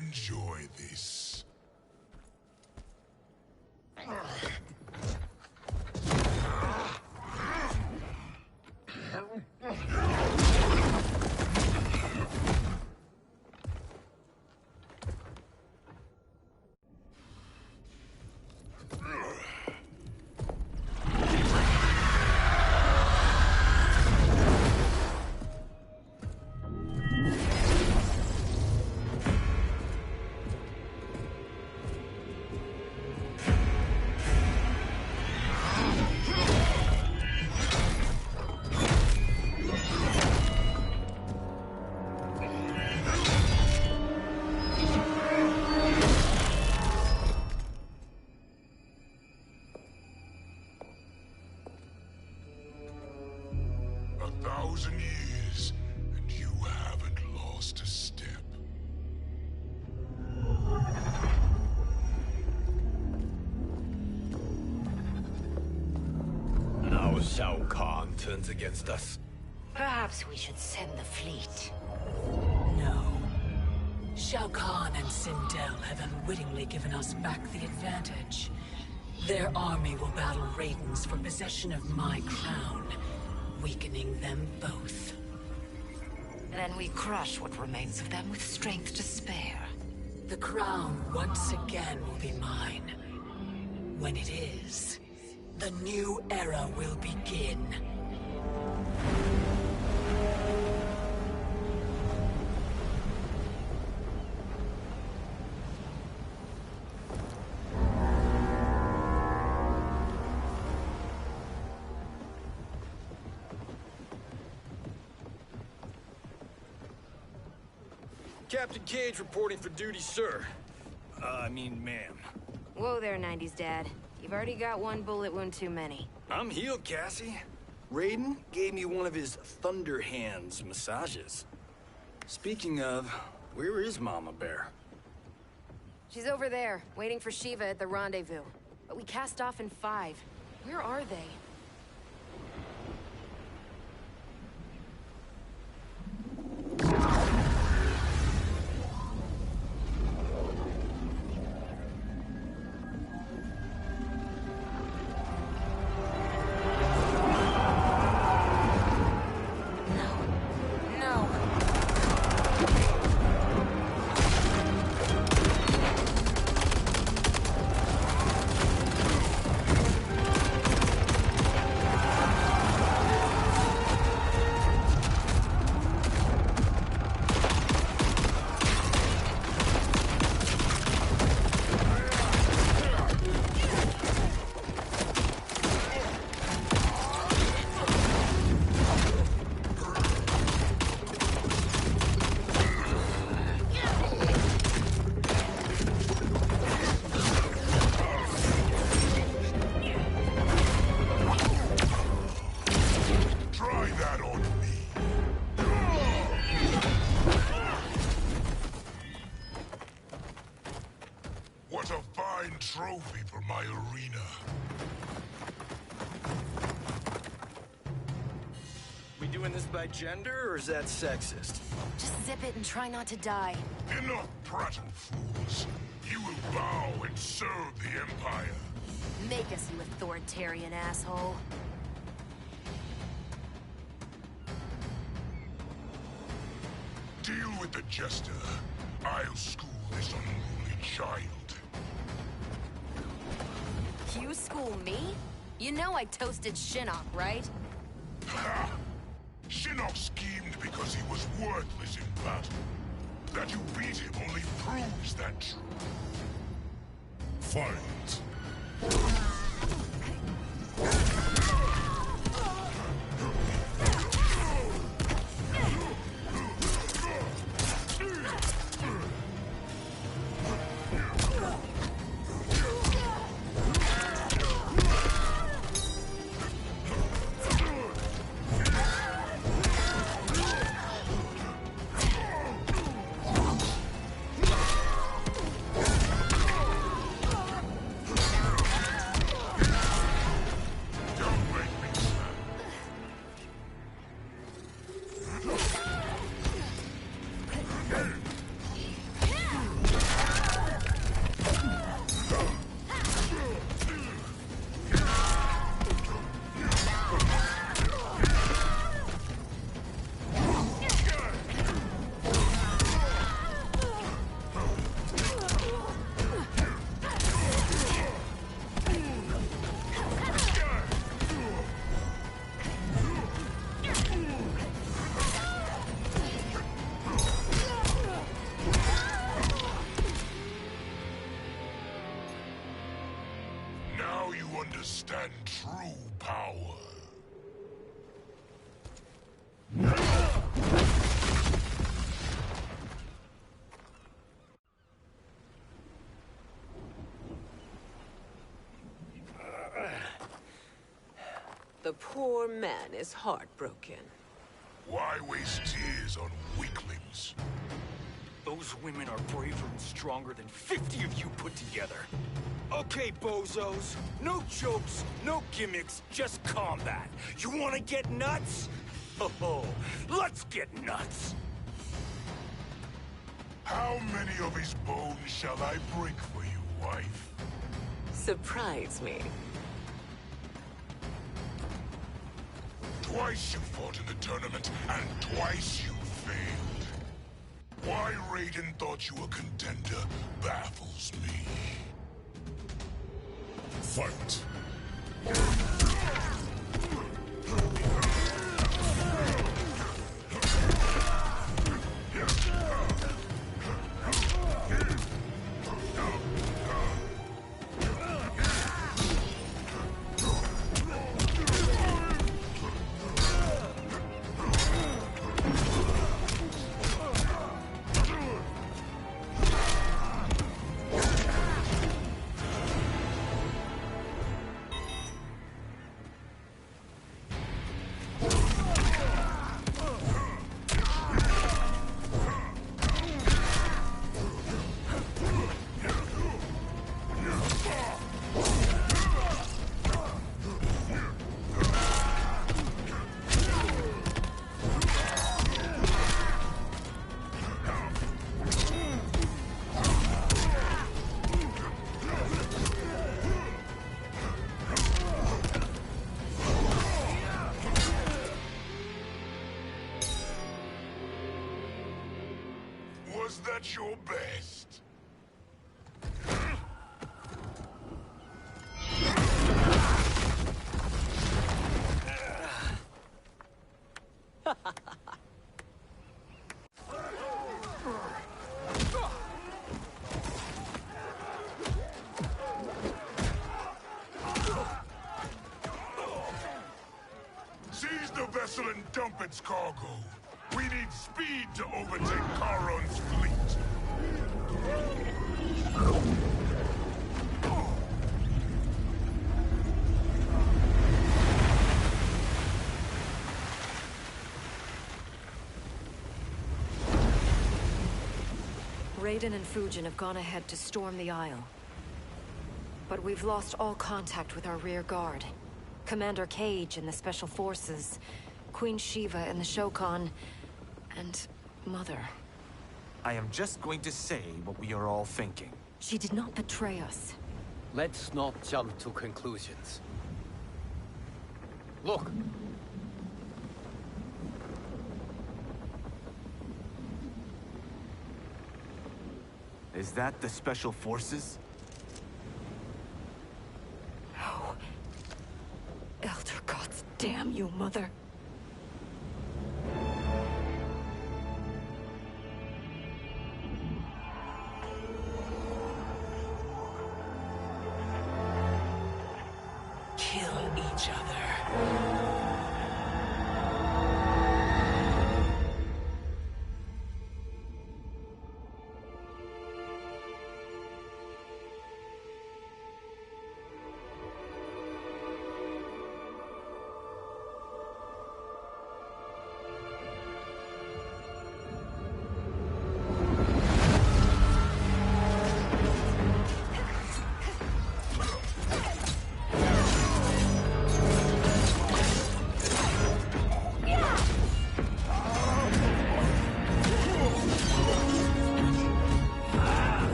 G: Enjoy this. Years, and you haven't lost a step.
M: Now
N: Shao Kahn turns against us.
K: Perhaps we should send the fleet. No. Shao Kahn and Sindel have unwittingly given us back the advantage. Their army will battle Raidens for possession of my crown, weakening them both.
J: Then we crush what remains of them with strength to spare.
K: The crown once again will be mine. When it is, the new era will begin.
Q: Captain Cage reporting for duty, sir. I mean, ma'am.
R: Whoa there, 90s dad. You've already got one bullet wound too many.
Q: I'm healed, Cassie. Raiden gave me one of his Thunder Hands massages. Speaking of, where is Mama Bear?
R: She's over there, waiting for Shiva at the rendezvous. But we cast off in 5. Where are they?
G: What a fine trophy for my arena.
Q: We doing this by gender, or is that sexist?
R: Just zip it and try not to die.
G: Enough prattle, fools. You will bow and serve the Empire.
R: Make us, you authoritarian asshole.
G: Deal with the jester. I'll school this unruly child.
R: You school me? You know I toasted Shinnok, right?
G: Ha! Shinnok schemed because he was worthless in battle. That you beat him only proves that true. Fight. Now you understand true power.
L: The poor man is heartbroken.
G: Why waste tears on weaklings?
Q: Those women are braver and stronger than 50 of you put together. Okay, bozos. No jokes, no gimmicks, just combat. You wanna get nuts? Oh, let's get nuts!
G: How many of his bones shall I break for you, wife?
L: Surprise me.
G: Twice you fought in the tournament, and twice you failed. Why Raiden thought you a contender baffles me. Fight! Was that your best? Seize the vessel and dump its cargo. We need speed to overtake Charon's fleet.
J: Raiden and Fujin have gone ahead to storm the Isle. But we've lost all contact with our rear guard. Commander Cage and the Special Forces, Queen Shiva and the Shokan, and Mother.
S: I am just going to say what we are all thinking.
J: She did not betray us.
N: Let's not jump to conclusions. Look!
S: Is that the Special Forces?
J: No. Elder gods, damn you, Mother.
K: Kill each other.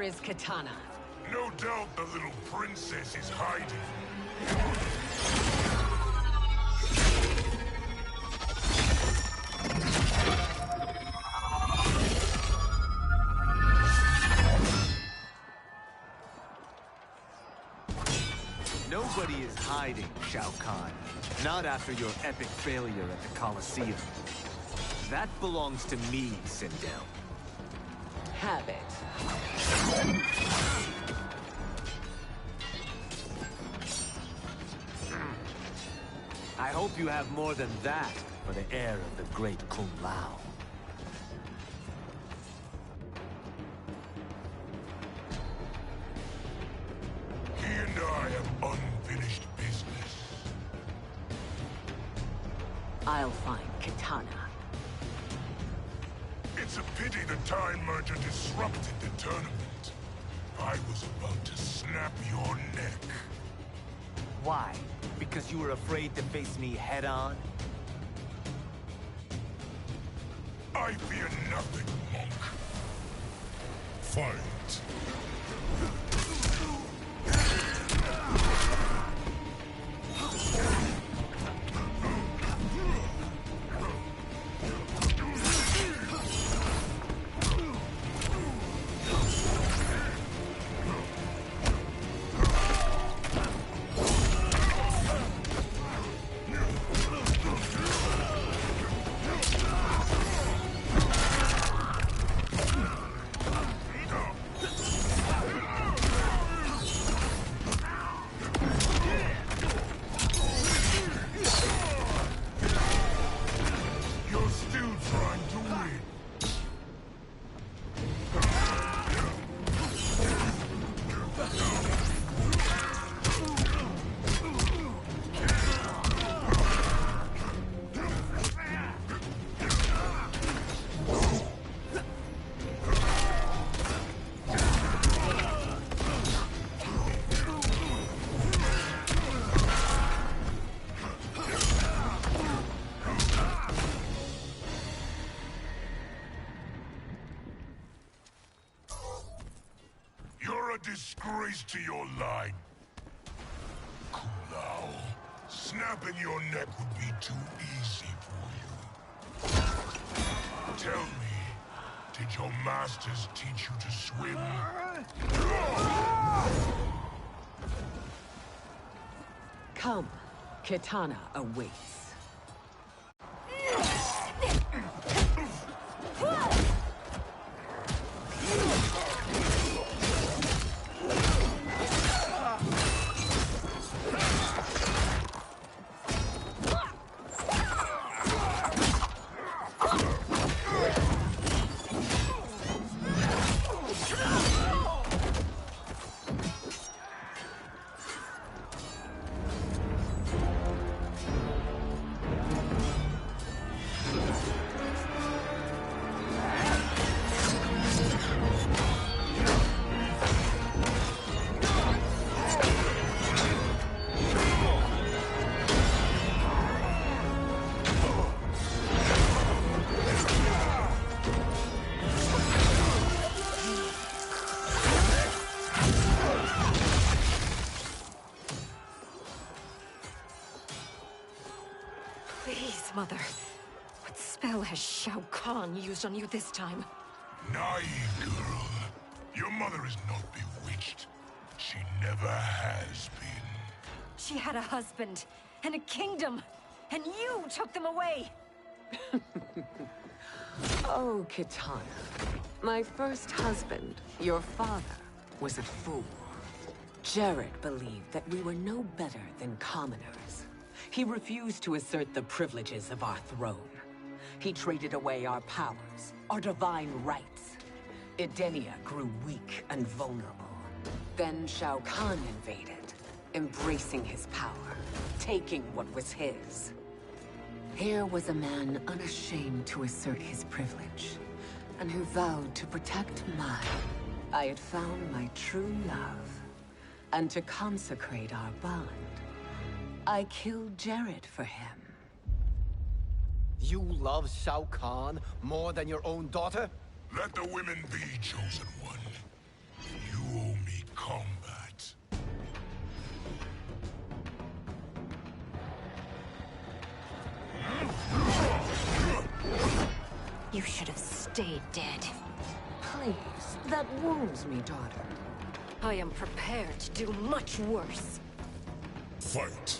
L: Is Katana.
G: No doubt the little princess is hiding.
S: Nobody is hiding, Shao Kahn. Not after your epic failure at the Colosseum. That belongs to me, Sindel.
L: Have it.
S: I hope you have more than that for the heir of the great Kung Lao.
L: I'll find Kitana.
G: It's a pity the Time Merger disrupted the tournament. I was about to snap your neck.
S: Why? Because you were afraid to face me head-on?
G: I fear nothing, monk. Fight. Disgrace to your line. Now, snapping your neck would be too easy for you. Tell me, did your masters teach you to swim?
L: Come, Kitana awaits.
J: Please, Mother. What spell has Shao Kahn used on you this time?
G: Naive girl. Your mother is not bewitched. She never has been.
J: She had a husband and a kingdom, and you took them away!
L: Oh, Kitana. My first husband, your father, was a fool. Jared believed that we were no better than commoners. He refused to assert the privileges of our throne. He traded away our powers, our divine rights. Edenia grew weak and vulnerable. Then Shao Kahn invaded, embracing his power, taking what was his. Here was a man unashamed to assert his privilege, and who vowed to protect mine. I had found my true love, and to consecrate our bond, I killed Jared for him.
N: You love Shao Kahn more than your own daughter?
G: Let the women be, chosen one. You owe me combat.
J: You should have stayed dead.
L: Please, that wounds me, daughter.
J: I am prepared to do much worse.
G: Fight.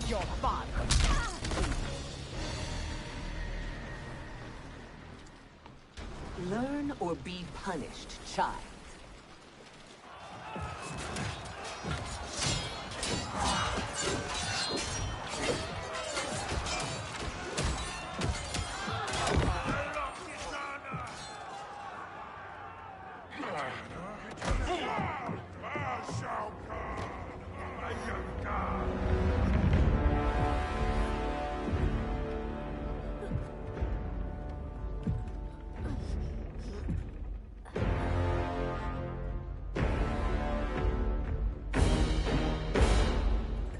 L: your father. Learn or be punished, child.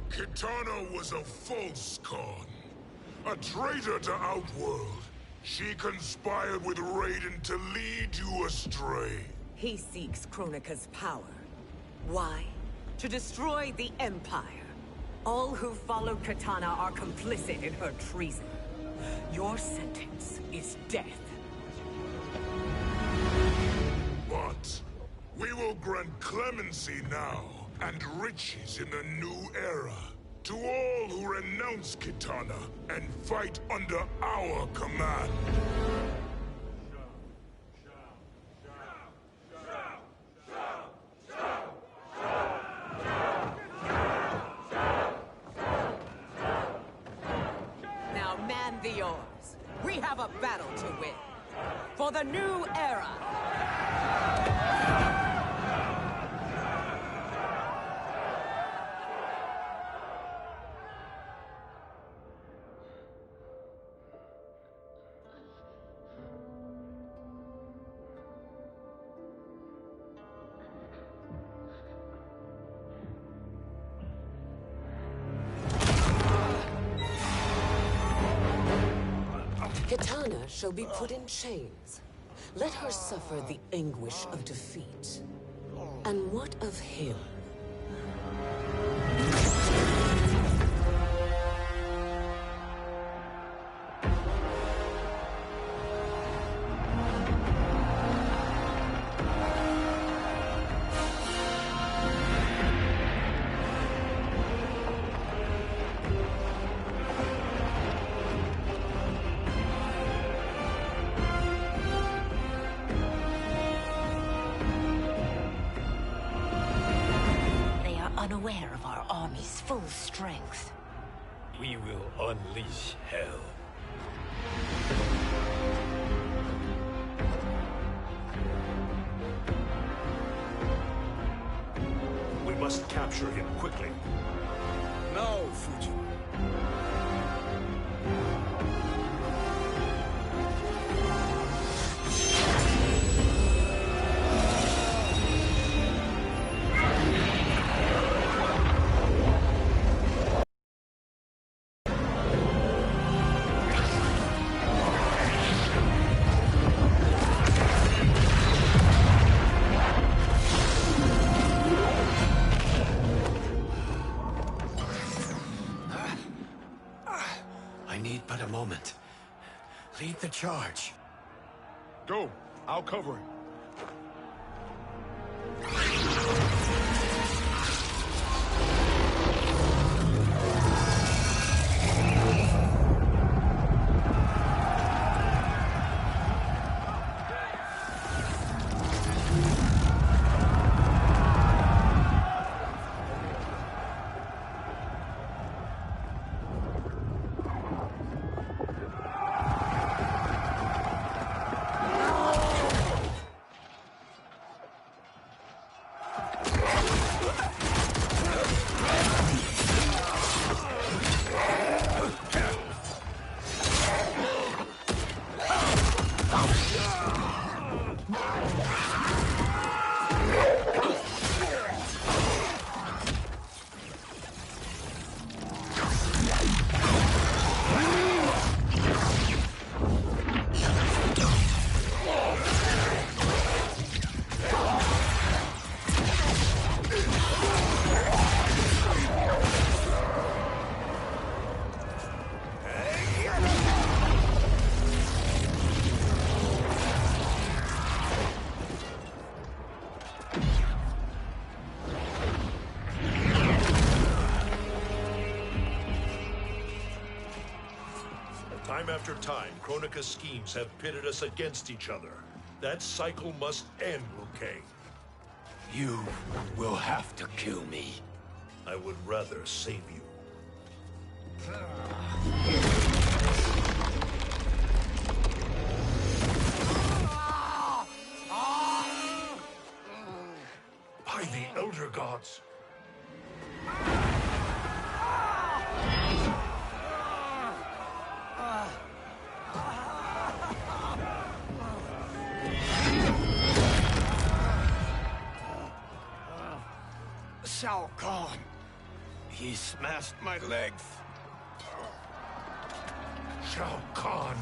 G: Kitana was a false con. A traitor to Outworld. She conspired with Raiden to lead you astray.
L: He seeks Kronika's power. Why? To destroy the Empire. All who followed Kitana are complicit in her treason. Your sentence is death.
G: But we will grant clemency now and riches in the new era to all who renounce Kitana and fight under our command.
L: Now man the oars. We have a battle to win. For the new era. Kitana shall be put in chains. Let her suffer the anguish of defeat. And what of him?
E: Unaware of our army's full strength.
Q: We will unleash hell.
O: We must capture him quickly.
D: No, Fujin.
C: I need but a moment. Lead the charge.
D: Go. I'll cover him.
O: Time after time, Kronika's schemes have pitted us against each other. That cycle must end, Liu Kang.
C: You will have to kill me.
O: I would rather save you. By the Elder Gods!
Q: Shao Kahn! He smashed my legs!
O: Shao Kahn!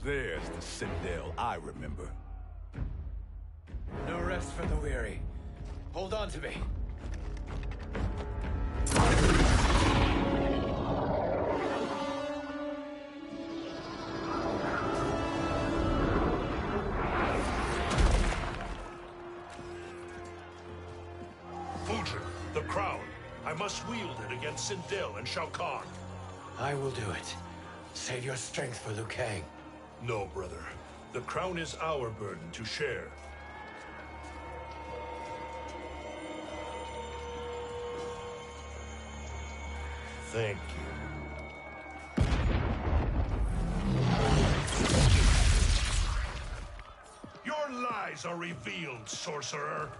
D: There's the Sindel I remember.
C: No rest for the weary. Hold on to me.
O: Fujin, the crown. I must wield it against Sindel and Shao Kahn.
C: I will do it. Save your strength for Liu Kang.
O: No, brother. The crown is our burden to share. Thank you. Your lies are revealed, sorcerer.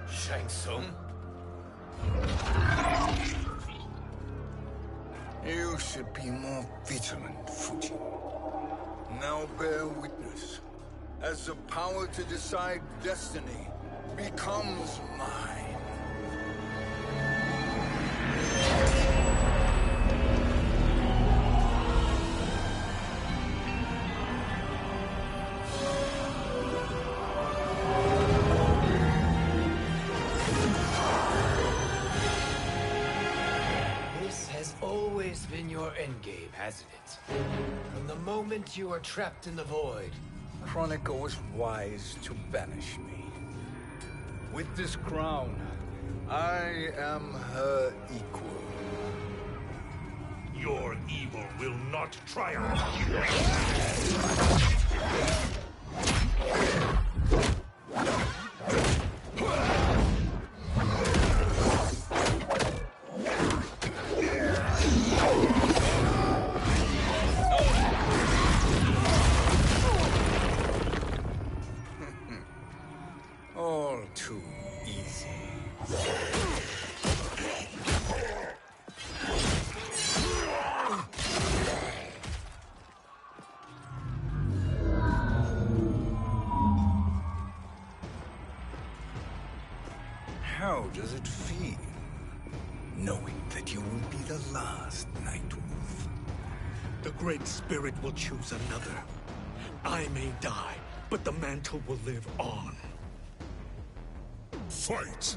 C: Shang Tsung?
B: You should be more vigilant, Fujin. Now bear witness. As the power to decide destiny becomes mine.
C: This has always been your endgame, hasn't it? From the moment you were trapped in the void.
B: Kronika was wise to banish me. With this crown, I am her equal.
O: Your evil will not triumph.
B: All too easy. How does it feel, knowing that you will be the last Nightwolf?
A: The Great Spirit will choose another. I may die, but the mantle will live on.
O: Fight!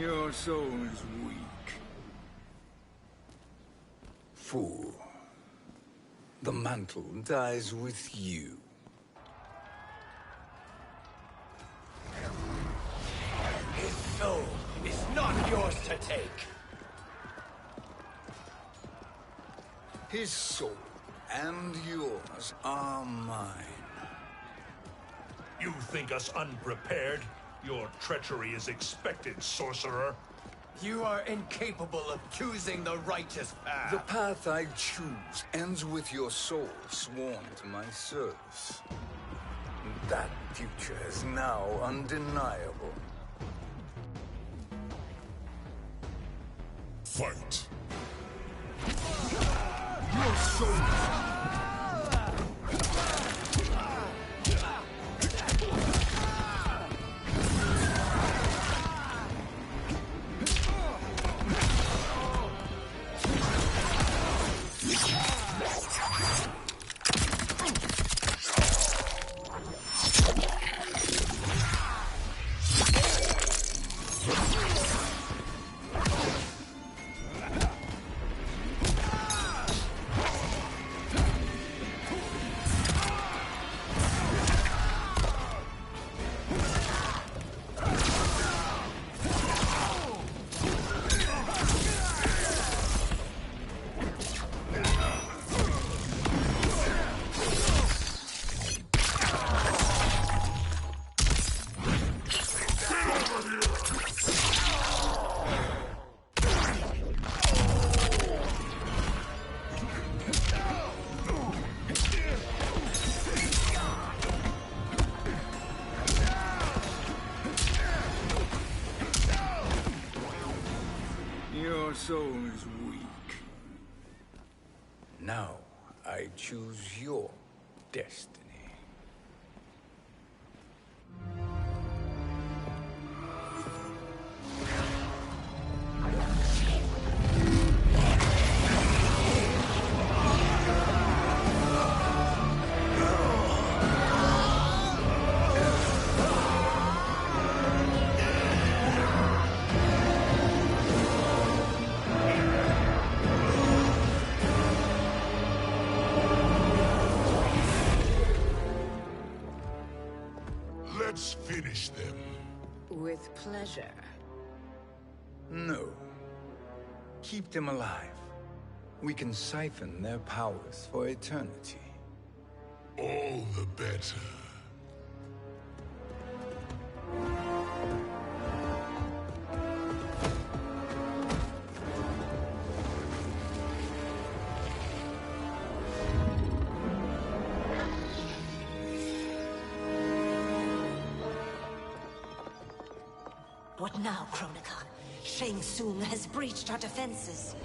B: Your soul is weak. Fool. The mantle dies with you.
Q: His soul is not yours to take.
B: His soul and yours are mine.
O: You think us unprepared? Your treachery is expected, sorcerer.
C: You are incapable of choosing the righteous path.
B: The path I choose ends with your soul sworn to my service. That future is now undeniable.
G: Fight.
B: Your soul. Your soul is weak. Now I choose your destiny.
G: Let's finish them.
L: With pleasure.
B: No. Keep them alive. We can siphon their powers for eternity.
G: All the better.
I: What now, Kronika? Shang Tsung has breached our defenses.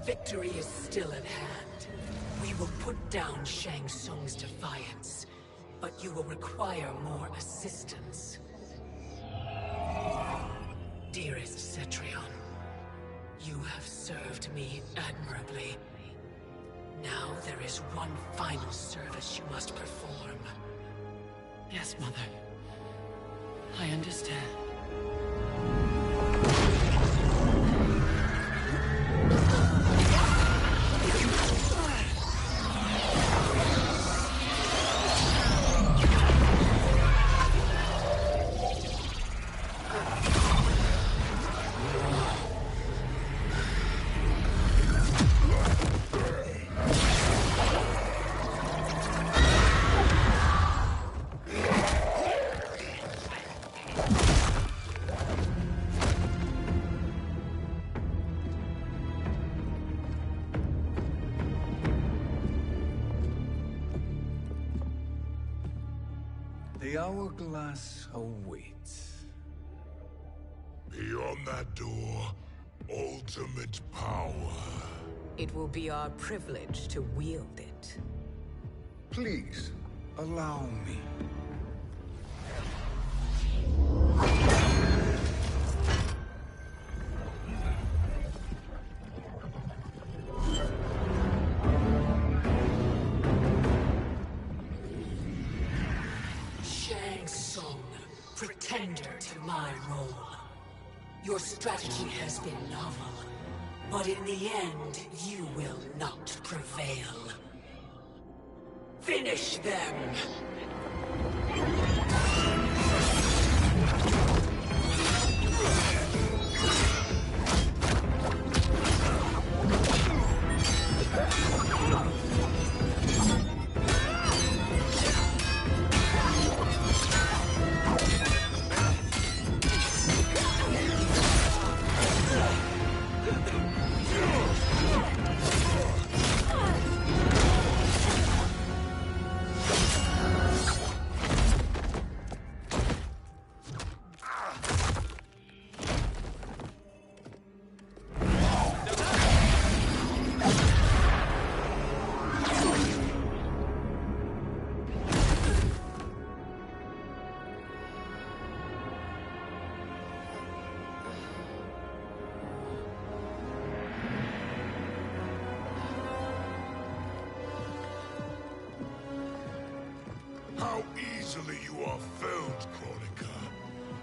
K: Victory is still at hand. We will put down Shang Tsung's defiance, but you will require more assistance. Dearest Cetrion, you have served me admirably. Now there is one final service you must perform.
F: Yes, Mother. I understand.
B: The hourglass awaits.
G: Beyond that door, ultimate power.
L: It will be our privilege to wield it.
B: Please, allow me.
K: Shang Tsung, pretender to my role. Your strategy has been novel, but in the end, you will not prevail. Finish them!
G: How easily you are felled, Chronica.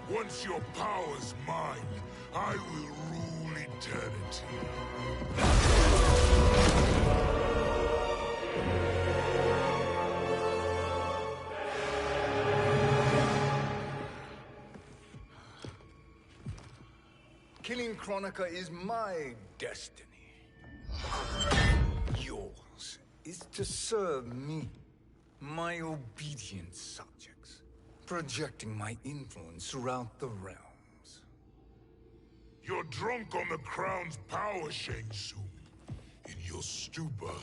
G: Once your power's mine, I will rule eternity.
B: Killing Chronica is my destiny. Yours is to serve me, my obedient subjects, projecting my influence throughout the realms.
G: You're drunk on the Crown's power, Shang Tsung. In your stupor,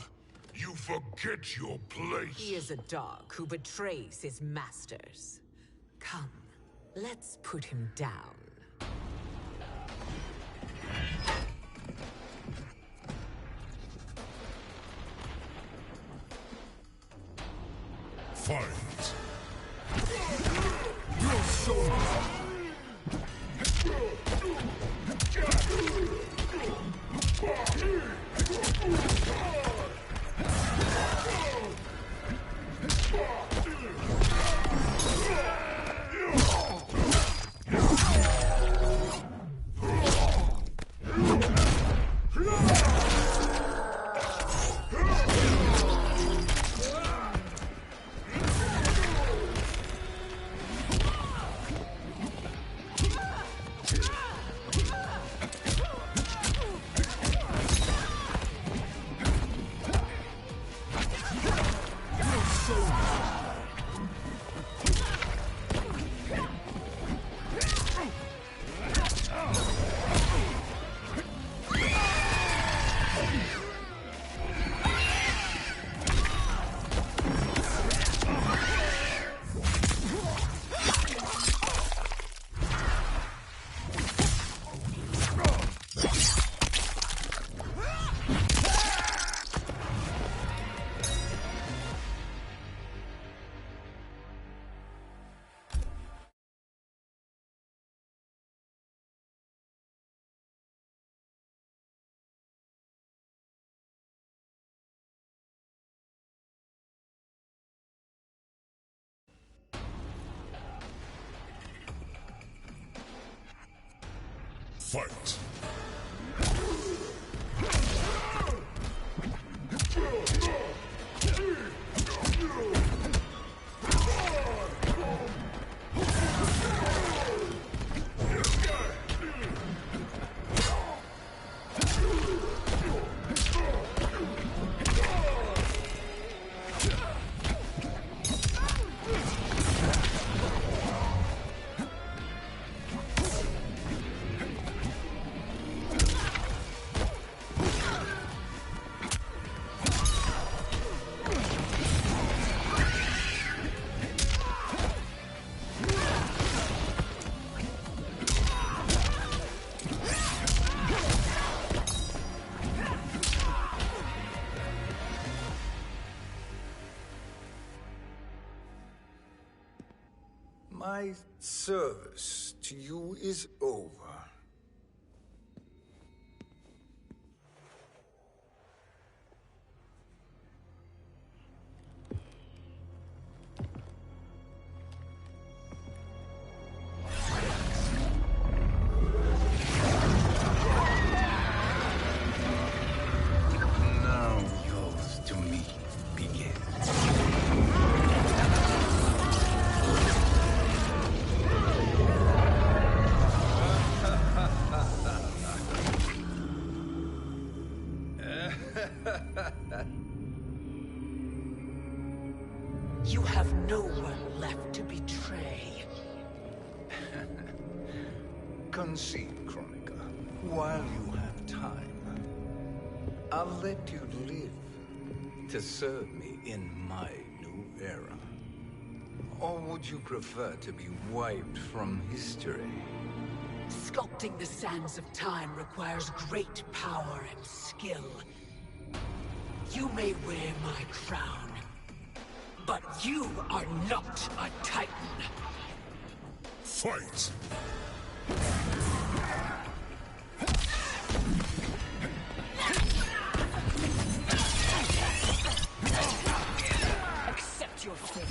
G: you forget your place.
E: He is a dog who betrays his masters. Come, let's put him down.
G: Fight!
B: Your soul!
G: Fight!
B: My service to you is over. Concede, Chronica, while you have time. I'll let you live to serve me in my new era. Or would you prefer to be wiped from history?
K: Sculpting the sands of time requires great power and skill. You may wear my crown, but you are not a Titan.
G: Fight!
K: Accept your fate.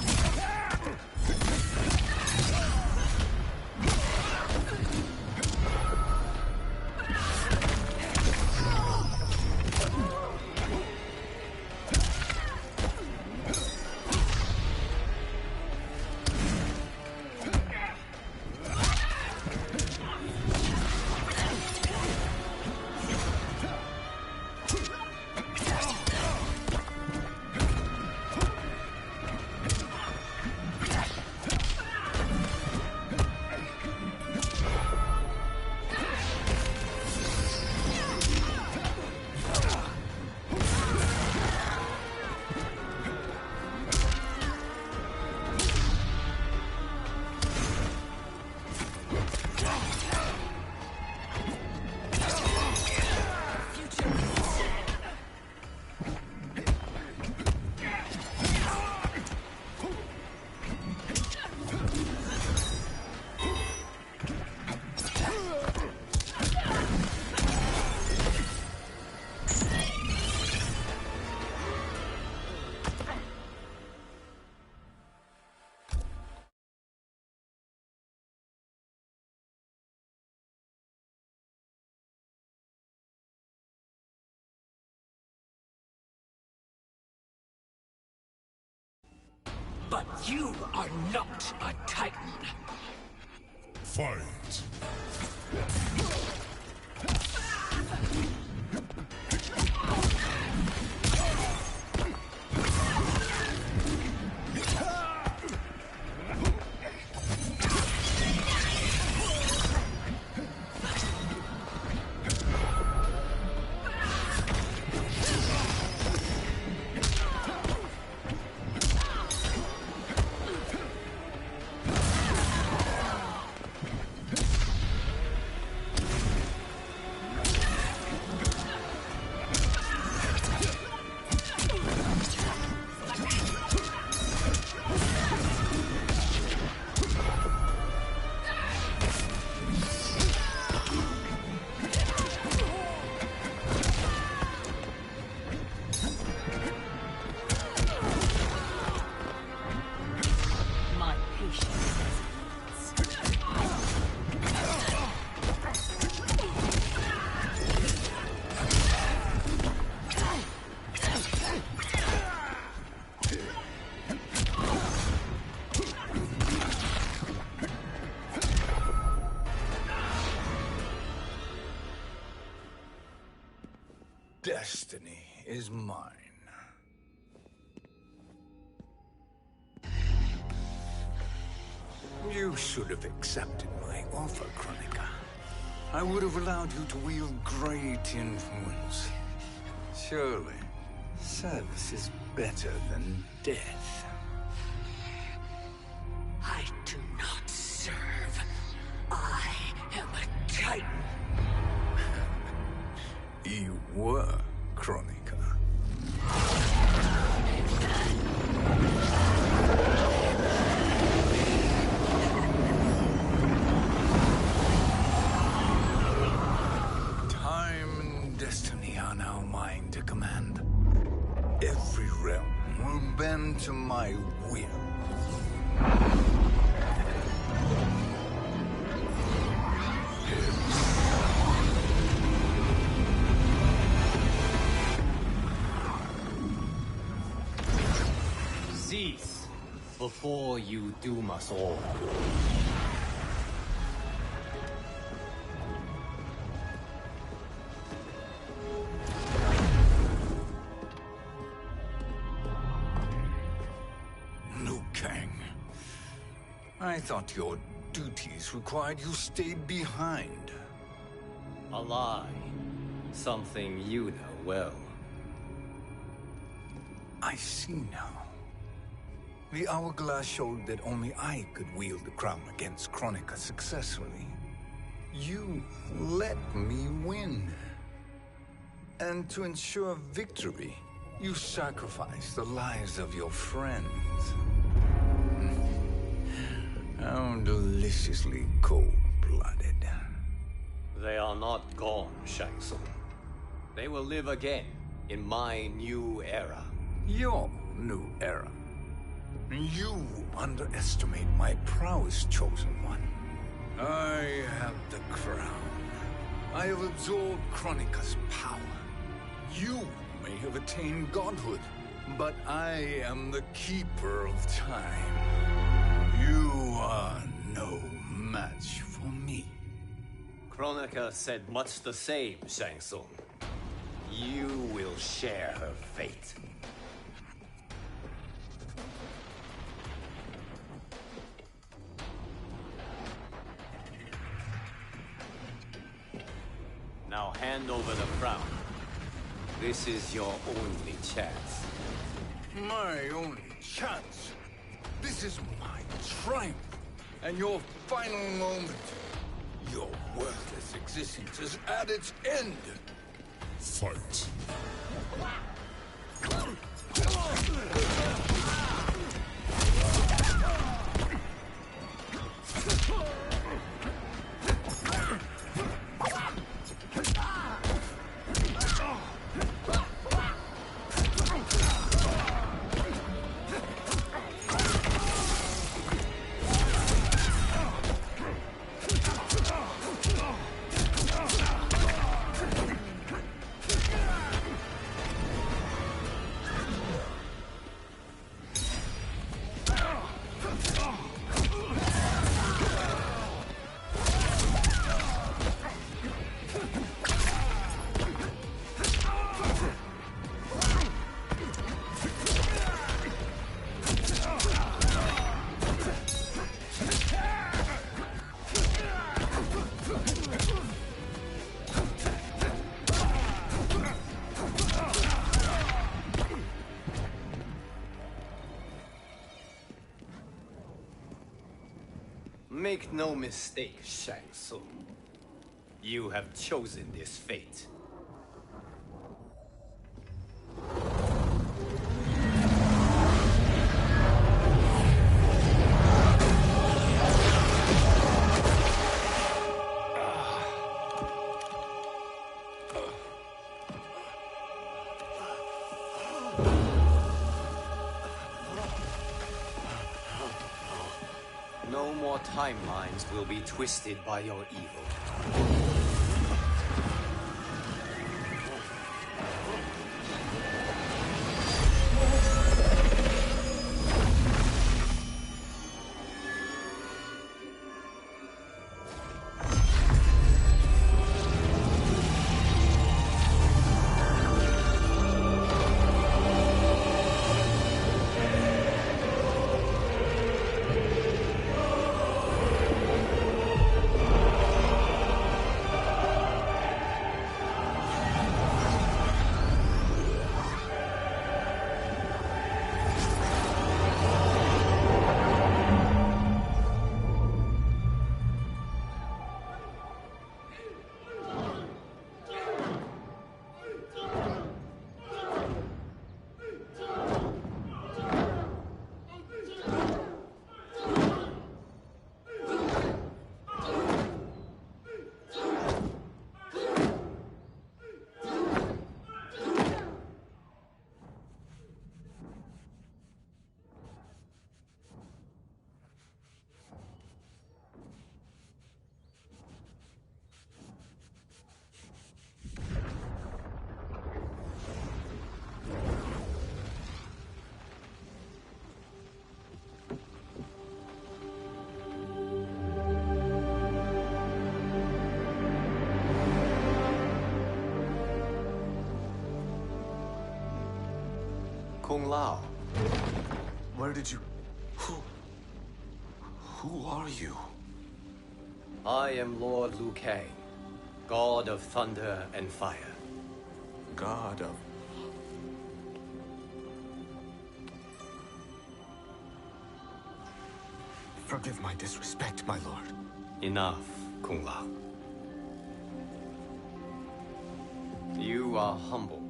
K: But you are not a Titan.
G: Fight!
B: Destiny is mine. You should have accepted my offer, Chronica. I would have allowed you to wield great influence. Surely, service is better than death.
K: I do not serve. I am a Titan.
B: You were, Chronica. Time and destiny are now mine to command. Every realm will bend to my will.
N: Cease before you doom us all.
B: I thought your duties required you stayed behind.
N: A lie. Something you know well.
B: I see now. The hourglass showed that only I could wield the crown against Kronika successfully. You let me win. And to ensure victory, you sacrificed the lives of your friends. How deliciously cold-blooded.
N: They are not gone, Shang Tsung. They will live again in my new era.
B: Your new era. You underestimate my prowess, Chosen One. I have the crown. I have absorbed Kronika's power. You may have attained godhood, but I am the keeper of time. You are no match for me.
N: Kronika said much the same, Shang Tsung. You will share her fate. Now hand over the crown. This is your only chance.
B: My only chance? This is my triumph, and your final moment. Your worthless existence is at its end.
G: Fight.
N: Make no mistake, Shang Tsung. You have chosen this fate. No more timelines will be twisted by your evil. Kung Lao.
O: Where did you... Who are you?
N: I am Lord Liu Kang, God of thunder and fire.
S: God of... Forgive my disrespect, my lord.
N: Enough, Kung Lao. You are humble,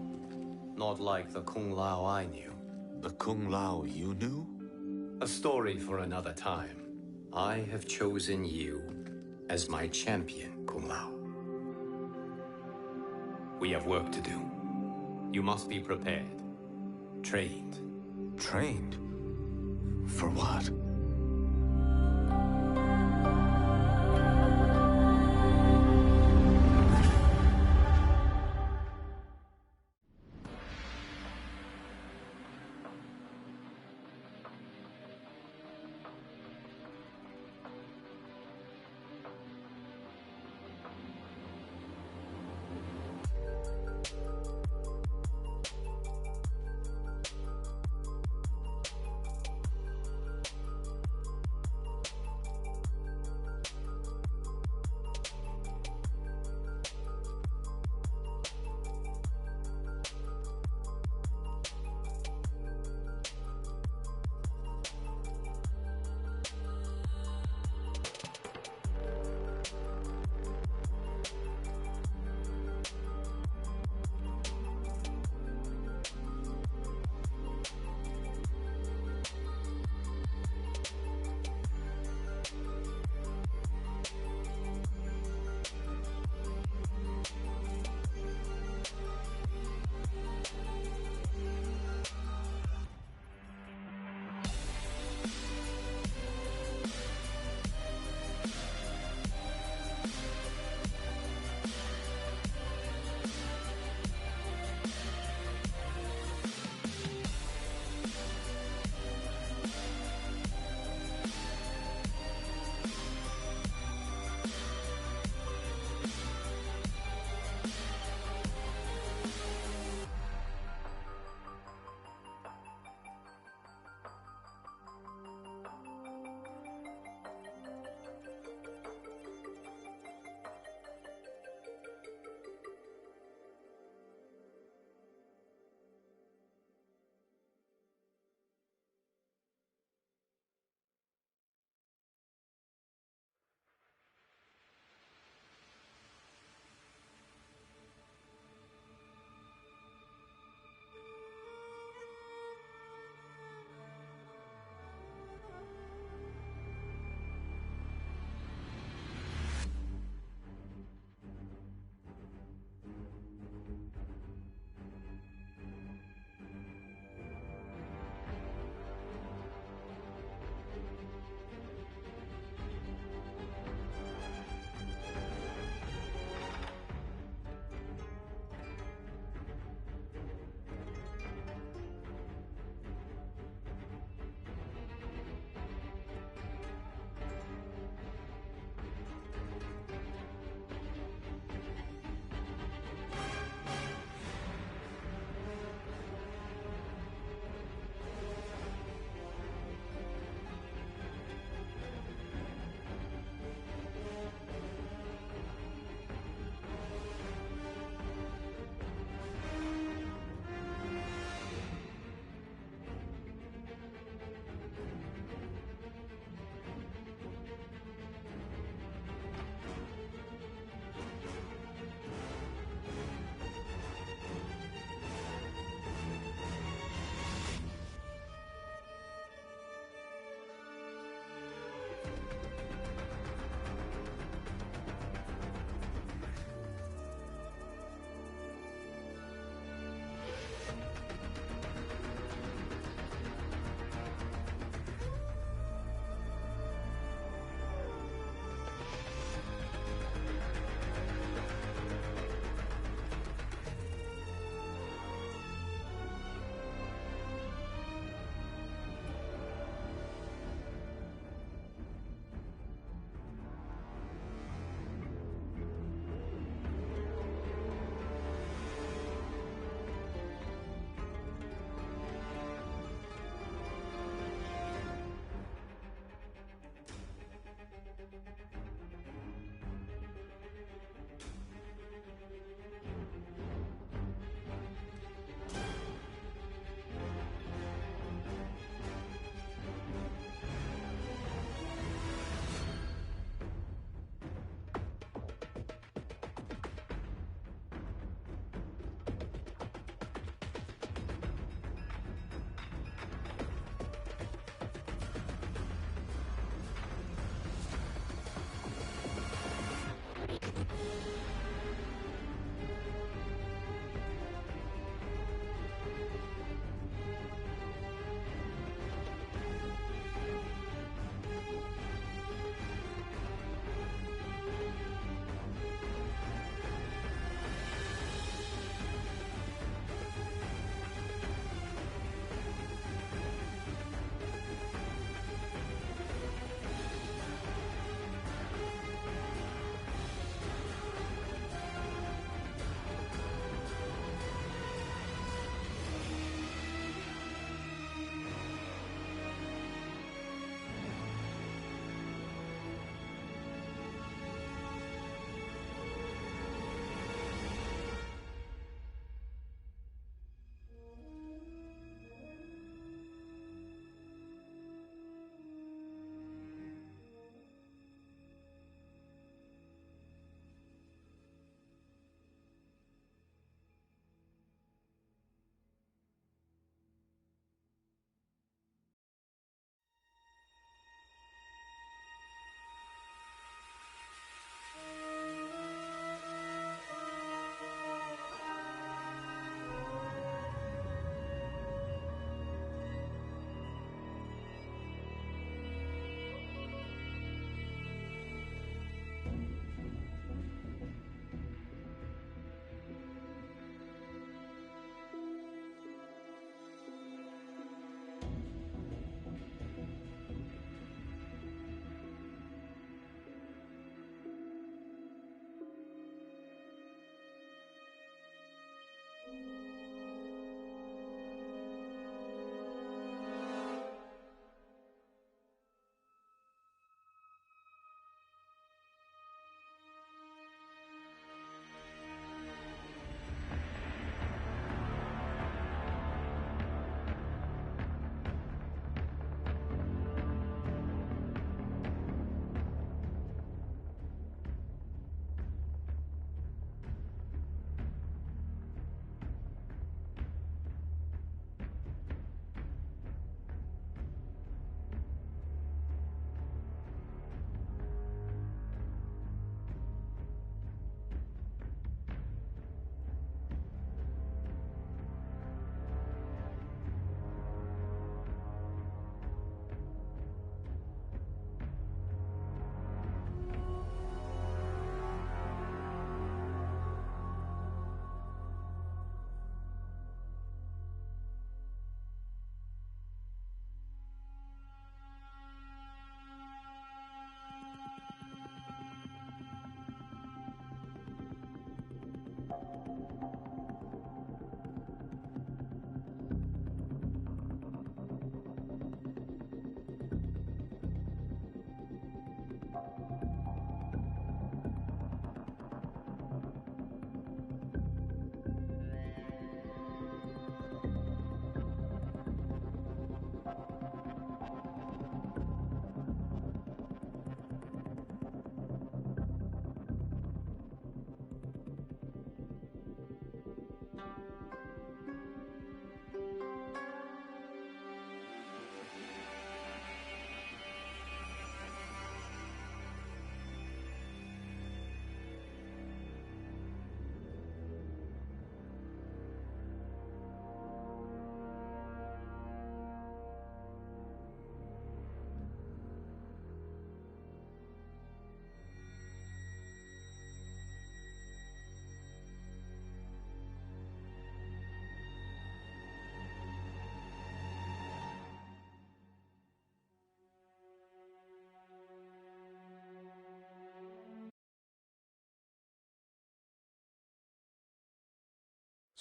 N: not like the Kung Lao I knew.
S: The Kung Lao you knew?
N: A story for another time. I have chosen you as my champion, Kung Lao. We have work to do. You must be prepared. Trained.
S: Trained? For what?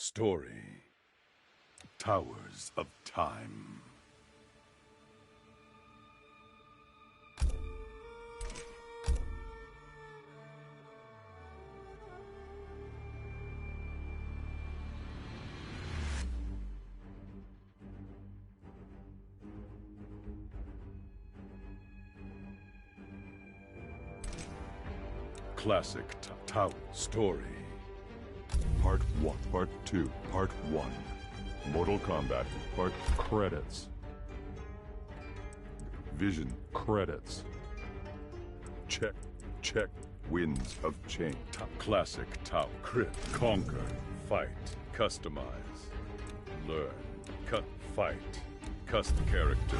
T: Story. Towers of Time. Classic Tower Story.
U: Part 1, Part 2, Part 1. Mortal Kombat, Part credits. Vision credits. Check, check,
T: Winds of Change. Classic Tau. Crit. Conquer. Fight. Customize. Learn. Cut. Fight. Custom characters.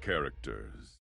T: Characters.